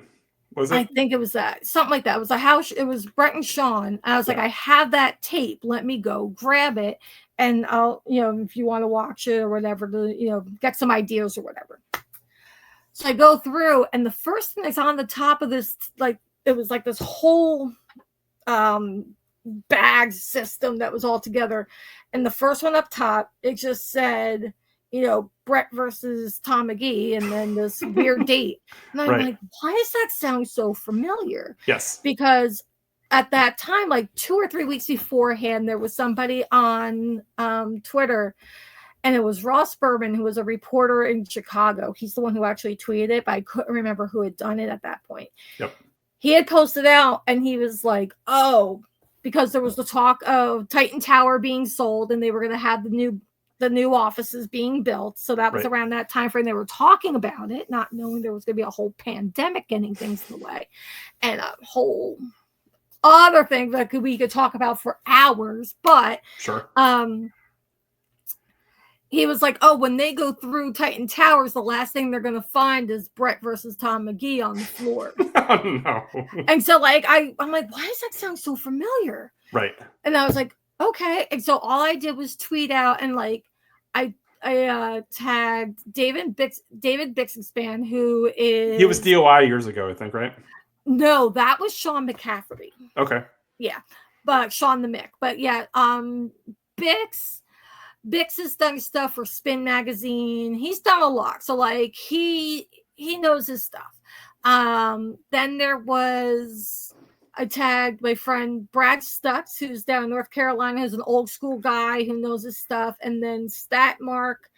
Speaker 2: Was it?
Speaker 3: I think it was that. Something like that. It was a house. It was Bret and Shawn. And I was like, I have that tape. Let me go grab it. And I'll, if you want to watch it or whatever, to, get some ideas or whatever. So I go through, and the first thing that's on the top of this, like, it was like this whole bag system that was all together. And the first one up top, it just said, Bret versus Tom McGee, and then this weird date. And I'm like, why does that sound so familiar?
Speaker 2: Yes.
Speaker 3: Because at that time, like 2 or 3 weeks beforehand, there was somebody on Twitter, and it was Ross Berman, who was a reporter in Chicago. He's the one who actually tweeted it, but I couldn't remember who had done it at that point.
Speaker 2: Yep.
Speaker 3: He had posted out, and he was like, oh, because there was the talk of Titan Tower being sold, and they were going to have the new offices being built. So that was around that time frame. They were talking about it, not knowing there was going to be a whole pandemic getting things in the way, and a whole other thing that we could talk about for hours. But
Speaker 2: sure.
Speaker 3: He was like, oh, when they go through Titan Towers, the last thing they're going to find is Bret versus Tom McGee on the floor.
Speaker 2: Oh, no.
Speaker 3: And so like, I'm like, why does that sound so familiar?
Speaker 2: Right.
Speaker 3: And I was like, okay. And so all I did was tweet out, and like I tagged David Bixenspan, who is...
Speaker 2: He was DOI years ago, I think, right?
Speaker 3: No, that was Sean McCafferty.
Speaker 2: Okay.
Speaker 3: Yeah. But Sean the Mick. But yeah, Bix, Bix has done stuff for Spin Magazine. He's done a lot. So like he knows his stuff. Then there was, I tagged my friend Brad Stutz, who's down in North Carolina, who's an old school guy who knows his stuff. And then Stat Mark,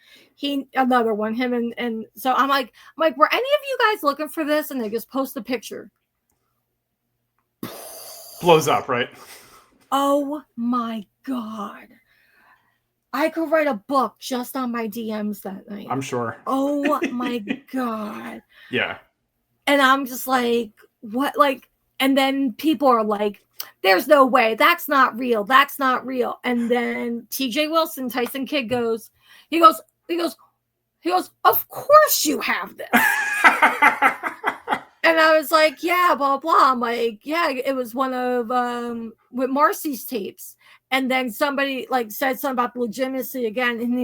Speaker 3: another one, him and so I'm like, were any of you guys looking for this? And they just post a picture.
Speaker 2: Blows up, right?
Speaker 3: Oh my God. I could write a book just on my DMs that night.
Speaker 2: I'm sure.
Speaker 3: Oh my God.
Speaker 2: Yeah.
Speaker 3: And I'm just like, what? Like, and then people are like, there's no way. That's not real. That's not real. And then TJ Wilson, Tyson Kidd he goes, of course you have this. And I was like, yeah, blah, blah. I'm like, yeah, it was one of with Marcy's tapes. And then somebody like said something about the legitimacy again. And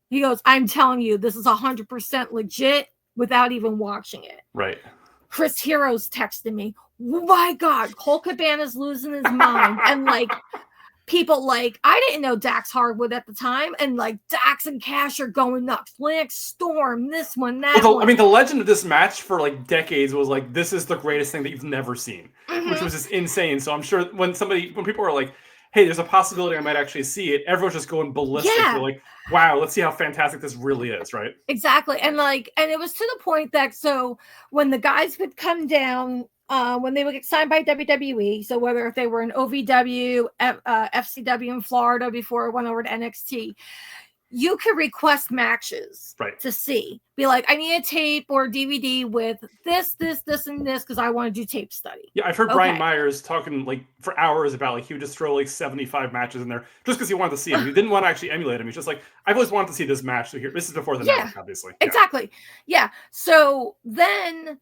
Speaker 3: he goes, I'm telling you, this is 100% legit without even watching it.
Speaker 2: Right.
Speaker 3: Chris Heroes texted me, oh my God, Cole Cabana's losing his mind. And like people like, I didn't know Dax Hardwood at the time. And like Dax and Cash are going nuts. Lance Storm, this one, that one.
Speaker 2: I mean, the legend of this match for like decades was like, this is the greatest thing that you've never seen, which was just insane. So I'm sure when people are like, hey, there's a possibility I might actually see it, everyone's just going ballistic. Yeah. They're like, wow, let's see how fantastic this really is, right?
Speaker 3: Exactly. And it was to the point that, so when the guys would come down, when they would get signed by WWE, so whether if they were in OVW, FCW in Florida before it went over to NXT, you could request matches to see. Be like, I need a tape or DVD with this, and this, because I want to do tape study.
Speaker 2: Yeah, I've heard Brian Myers talking like for hours about like he would just throw like 75 matches in there just because he wanted to see him. He didn't want to actually emulate him. He's just like, I've always wanted to see this match. So here, this is before the network, obviously.
Speaker 3: Exactly. Yeah. So then,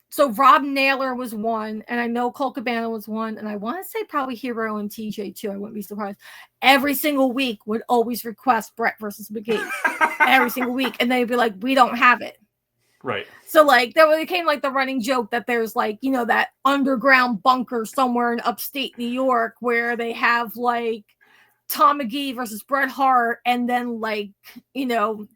Speaker 3: so Rob Naylor was one, and I know Cole Cabana was one, and I want to say probably Hero and TJ too. I wouldn't be surprised. Every single week would always request Brett versus McGee. Every single week. And they'd be like, we don't have it.
Speaker 2: Right.
Speaker 3: So like that became like the running joke that there's like, you know, that underground bunker somewhere in upstate New York where they have like Tom McGee versus Bret Hart, and then like, you know,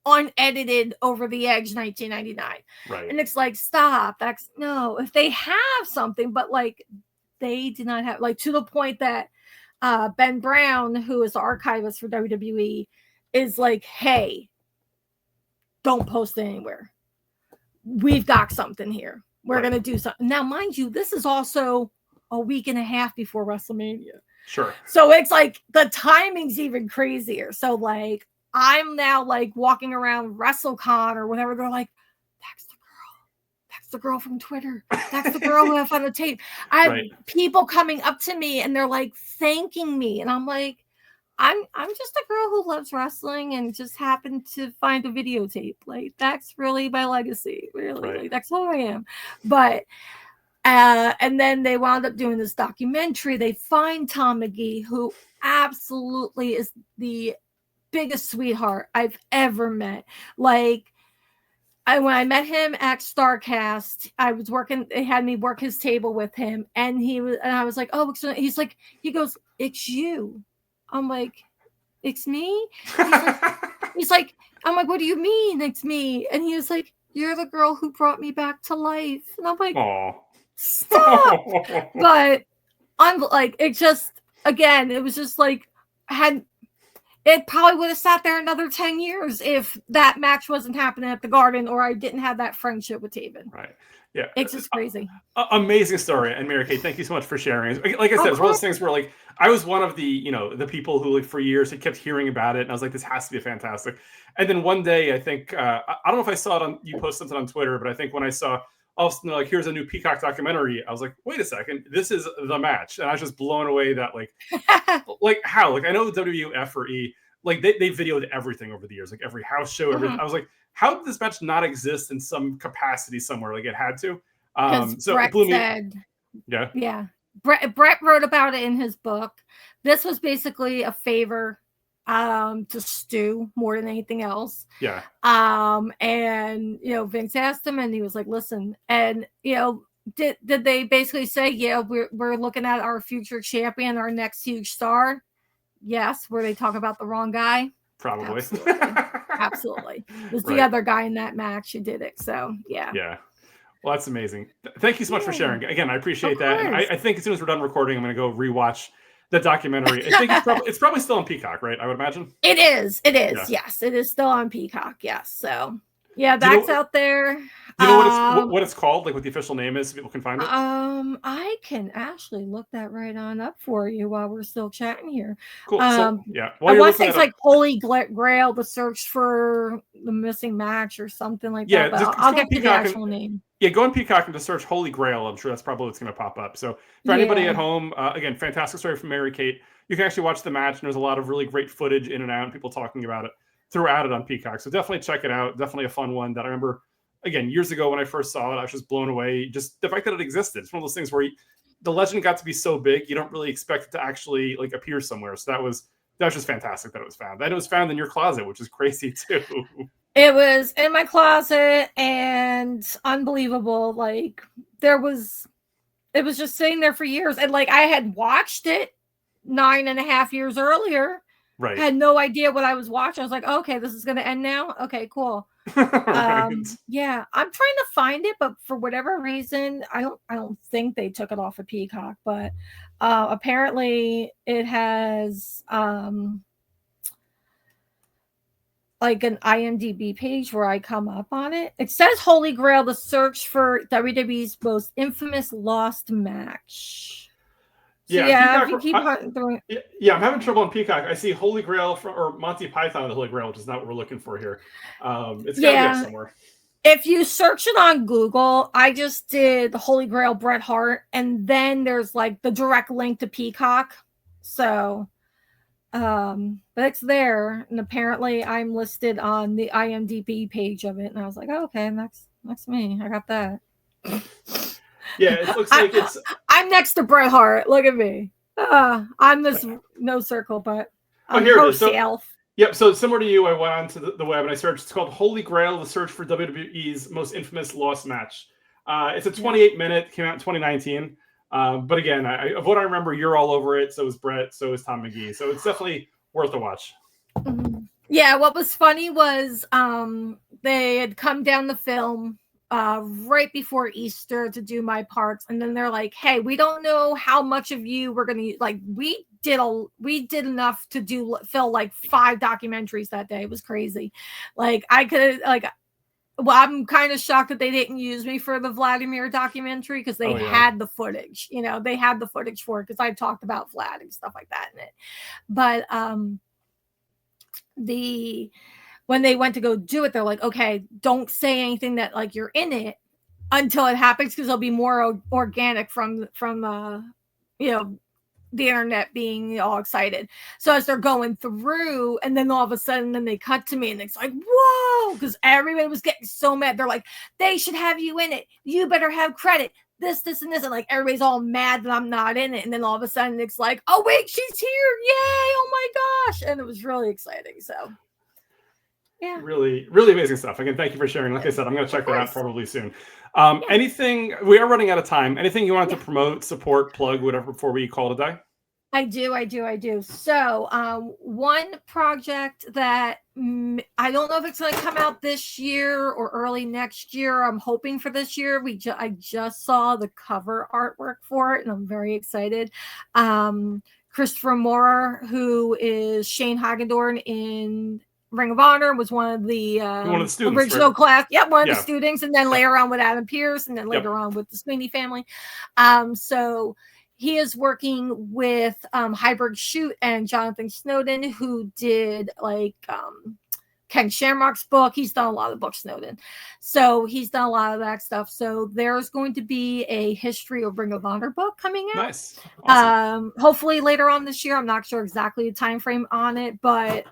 Speaker 3: unedited Over the Edge 1999.
Speaker 2: Right.
Speaker 3: And it's like, stop. That's no, if they have something, but like they did not have, like, to the point that Ben Brown, who is the archivist for WWE, is like, hey, don't post it anywhere. We've got something here. We're going to do something. Now, mind you, this is also a week and a half before WrestleMania.
Speaker 2: Sure.
Speaker 3: So it's like the timing's even crazier. So like, I'm now like walking around WrestleCon or whatever. They're like, that's the girl. That's the girl from Twitter. That's the girl who I found the tape. I have people coming up to me and they're like thanking me. And I'm like, I'm just a girl who loves wrestling and just happened to find a videotape. Like, that's really my legacy. Really. Like, that's who I am. But and then they wound up doing this documentary. They find Tom McGee, who absolutely is the biggest sweetheart I've ever met. Like, when I met him at StarCast, I was working. They had me work his table with him, and I was like, "Oh," he goes, "It's you." I'm like, "It's me?" He's like, I'm like, "What do you mean it's me?" And he was like, "You're the girl who brought me back to life." And I'm like,
Speaker 2: "Aw,
Speaker 3: stop!" But I'm like, it just, again, it was just like, it probably would have sat there another 10 years if that match wasn't happening at the Garden or I didn't have that friendship with Taven.
Speaker 2: Right. Yeah.
Speaker 3: It's just crazy.
Speaker 2: Amazing story. And Mary Kate, thank you so much for sharing. Like I said, it's one of those things where like I was one of the, you know, the people who like for years had kept hearing about it. And I was like, this has to be fantastic. And then one day, I think, I don't know if I saw it you posted something on Twitter, but I think when I saw, all of a sudden, like, here's a new Peacock documentary, I was like, wait a second, this is the match. And I was just blown away that like, like how? Like I know the WWF or E, like they videoed everything over the years, like every house show, everything. I was like, how did this match not exist in some capacity somewhere? Like it had to. So
Speaker 3: Brett
Speaker 2: it blew me.
Speaker 3: said,
Speaker 2: yeah.
Speaker 3: Brett wrote about it in his book. This was basically a favor to Stu more than anything else.
Speaker 2: Yeah.
Speaker 3: And you know, Vince asked him, and he was like, "Listen," and you know, did they basically say, "Yeah, we're looking at our future champion, our next huge star"? Yes, where they talk about the wrong guy.
Speaker 2: Probably.
Speaker 3: Absolutely. It was
Speaker 2: Right.
Speaker 3: the other guy in that match who did it. So yeah.
Speaker 2: Yeah. Well, that's amazing. Thank you so much for sharing. Again, I appreciate
Speaker 3: Of
Speaker 2: that. And
Speaker 3: course.
Speaker 2: I think as soon as we're done recording, I'm going to go rewatch the documentary. I think it's probably still on Peacock, right? I would imagine.
Speaker 3: It is. It is.
Speaker 2: Yeah.
Speaker 3: Yes, it is still on Peacock. Yes. So yeah,
Speaker 2: Do you
Speaker 3: that's
Speaker 2: know,
Speaker 3: out there.
Speaker 2: do you know what it's called? Like what the official name is, so people can find it.
Speaker 3: I can actually look that right on up for you while we're still chatting here.
Speaker 2: Cool. So yeah,
Speaker 3: I want to say it's like Holy Grail, the search for the missing match or something like that. But I'll get to the actual name.
Speaker 2: Yeah, go on Peacock and just search Holy Grail. I'm sure that's probably what's going to pop up. So for anybody at home, again, fantastic story from Mary Kate. You can actually watch the match, and there's a lot of really great footage in and out, and people talking about it throughout it on Peacock. So definitely check it out. Definitely a fun one that I remember, again, years ago when I first saw it, I was just blown away. Just the fact that it existed. It's one of those things where the legend got to be so big, you don't really expect it to actually like appear somewhere. So that was just fantastic that it was found. And it was found in your closet, which is crazy too.
Speaker 3: It was in my closet and unbelievable. Like it was just sitting there for years. And like I had watched it 9.5 years earlier.
Speaker 2: Right.
Speaker 3: Had no idea what I was watching. I was like, oh, okay, this is going to end now. Okay, cool.
Speaker 2: Right.
Speaker 3: Yeah, I'm trying to find it, but for whatever reason, I don't think they took it off of Peacock, but apparently it has like an IMDb page where I come up on it. It says Holy Grail, the search for WWE's most infamous lost match. So yeah, if you keep throwing.
Speaker 2: Yeah, I'm having trouble on Peacock. I see Holy Grail or Monty Python, the Holy Grail, which is not what we're looking for here. It's got to be up somewhere.
Speaker 3: If you search it on Google, I just did the Holy Grail Bret Hart, and then there's like the direct link to Peacock. So, but it's there, and apparently I'm listed on the IMDb page of it, and I was like, oh, okay, that's me. I got that.
Speaker 2: Yeah, it looks like
Speaker 3: I'm next to Bret Hart. Look at me. I'm this no circle, but I'm
Speaker 2: here it is.
Speaker 3: herself.
Speaker 2: Yep. So similar to you, I went onto the web and I searched. It's called Holy Grail: The Search for WWE's Most Infamous Lost Match. It's a 28-minute. Came out in 2019. But again, of what I remember, you're all over it. So is Brett. So is Tom McGee. So it's definitely worth a watch.
Speaker 3: Mm-hmm. Yeah. What was funny was they had come down the film right before Easter to do my parts, and then they're like, hey, we don't know how much of you we're gonna like. We did enough to fill like 5 documentaries that day. It was crazy. Like I could well, I'm kind of shocked that they didn't use me for the Vladimir documentary because they had the footage. You know, they had the footage for it because I talked about Vlad and stuff like that in it. But when they went to go do it, they're like, okay, don't say anything that like you're in it until it happens because it'll be more organic from you know, the internet being all excited. So as they're going through, and then all of a sudden, then they cut to me, and it's like, whoa, because everybody was getting so mad. They're like, they should have you in it. You better have credit. This, and this, and like everybody's all mad that I'm not in it. And then all of a sudden, it's like, oh wait, she's here! Yay! Oh my gosh! And it was really exciting. So. Yeah.
Speaker 2: Really, really amazing stuff. Again, thank you for sharing. Like I said, I'm going to check that out probably soon. Anything, we are running out of time. Anything you want to promote, support, plug, whatever, before we call it a day?
Speaker 3: I do. So one project that I don't know if it's going to come out this year or early next year. I'm hoping for this year. I just saw the cover artwork for it, and I'm very excited. Christopher Moore, who is Shane Hagedorn in Ring of Honor, was one of the
Speaker 2: students,
Speaker 3: original class. Yep, one of the students, and then later on with Adam Pearce, and then later on with the Sweeney family. So he is working with Hybrid Shoot and Jonathan Snowden, who did like Ken Shamrock's book. He's done a lot of books, Snowden. So he's done a lot of that stuff. So there's going to be a history of Ring of Honor book coming out.
Speaker 2: Nice. Awesome.
Speaker 3: Hopefully later on this year. I'm not sure exactly the time frame on it, but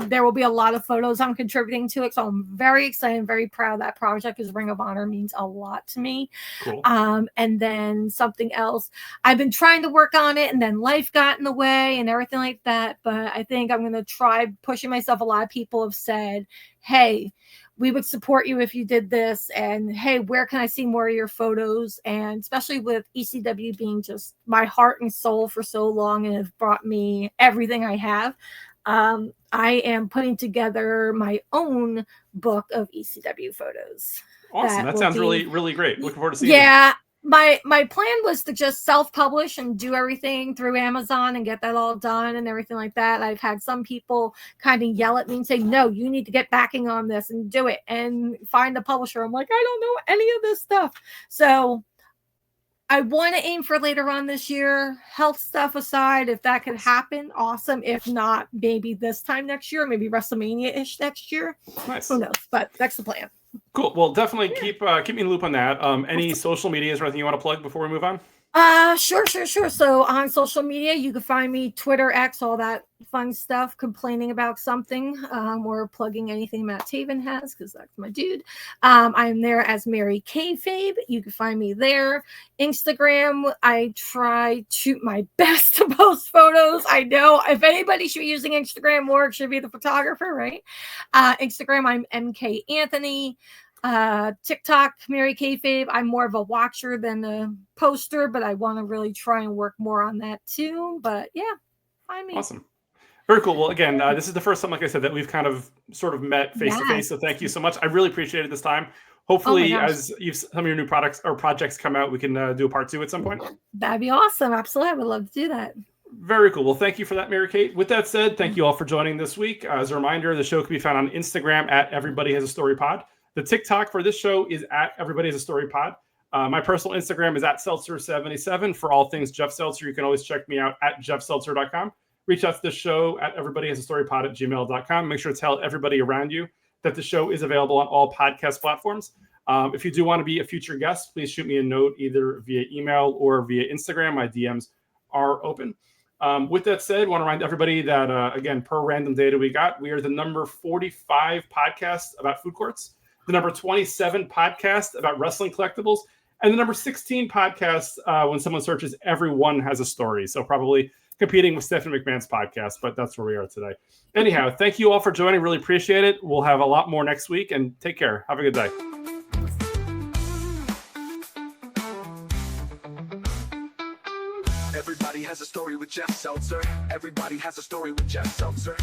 Speaker 3: there will be a lot of photos I'm contributing to it. So I'm very excited and very proud of that project because Ring of Honor means a lot to me.
Speaker 2: Cool.
Speaker 3: And then something else. I've been trying to work on it, and then life got in the way and everything like that. But I think I'm going to try pushing myself. A lot of people have said, hey, we would support you if you did this. And hey, where can I see more of your photos? And especially with ECW being just my heart and soul for so long and have brought me everything I have. I am putting together my own book of ECW photos.
Speaker 2: Awesome. That sounds really, really great. Looking forward to seeing it.
Speaker 3: Yeah. My plan was to just self-publish and do everything through Amazon and get that all done and everything like that. I've had some people kind of yell at me and say, no, you need to get backing on this and do it and find a publisher. I'm like, I don't know any of this stuff. So I want to aim for later on this year, health stuff aside. If that could happen, awesome. If not, maybe this time next year, maybe WrestleMania-ish next year.
Speaker 2: Nice.
Speaker 3: Who knows? But that's the plan.
Speaker 2: Cool. Well, definitely keep me in the loop on that. Any social medias or anything you want to plug before we move on?
Speaker 3: Sure. So on social media, you can find me Twitter, X, all that fun stuff, complaining about something, or plugging anything Matt Taven has, because that's my dude. I'm there as Mary Kayfabe. You can find me there. Instagram, I try to my best to post photos. I know if anybody should be using Instagram more, it should be the photographer, right? Instagram, I'm MK Anthony. TikTok, Mary Kayfabe. I'm more of a watcher than a poster, but I want to really try and work more on that too. But yeah, find me.
Speaker 2: Awesome. Very cool. Well, again, this is the first time, like I said, that we've kind of sort of met face to face. So thank you so much. I really appreciate it this time. Hopefully, as some of your new products or projects come out, we can do a part 2 at some point.
Speaker 3: That'd be awesome. Absolutely. I would love to do that.
Speaker 2: Very cool. Well, thank you for that, Mary Kate. With that said, thank you all for joining this week. As a reminder, the show can be found on Instagram at Everybody Has a Story Pod. The TikTok for this show is at Everybody Has a Story Pod. My personal Instagram is at Seltzer77. For all things Jeff Seltzer, you can always check me out at jeffseltzer.com. Reach out to the show at everybodyhasastorypod@gmail.com. Make sure to tell everybody around you that the show is available on all podcast platforms. If you do want to be a future guest, please shoot me a note either via email or via Instagram. My DMs are open. With that said, I want to remind everybody that, again, per random data we are the number 45 podcast about food courts, the number 27 podcast about wrestling collectibles, and the number 16 podcast when someone searches Everyone Has a Story. So probably competing with Stephanie McMahon's podcast, but that's where we are today. Anyhow, thank you all for joining. Really appreciate it. We'll have a lot more next week, and take care. Have a good day.
Speaker 1: Everybody has a story with Jeff Seltzer. Everybody has a story with Jeff Seltzer.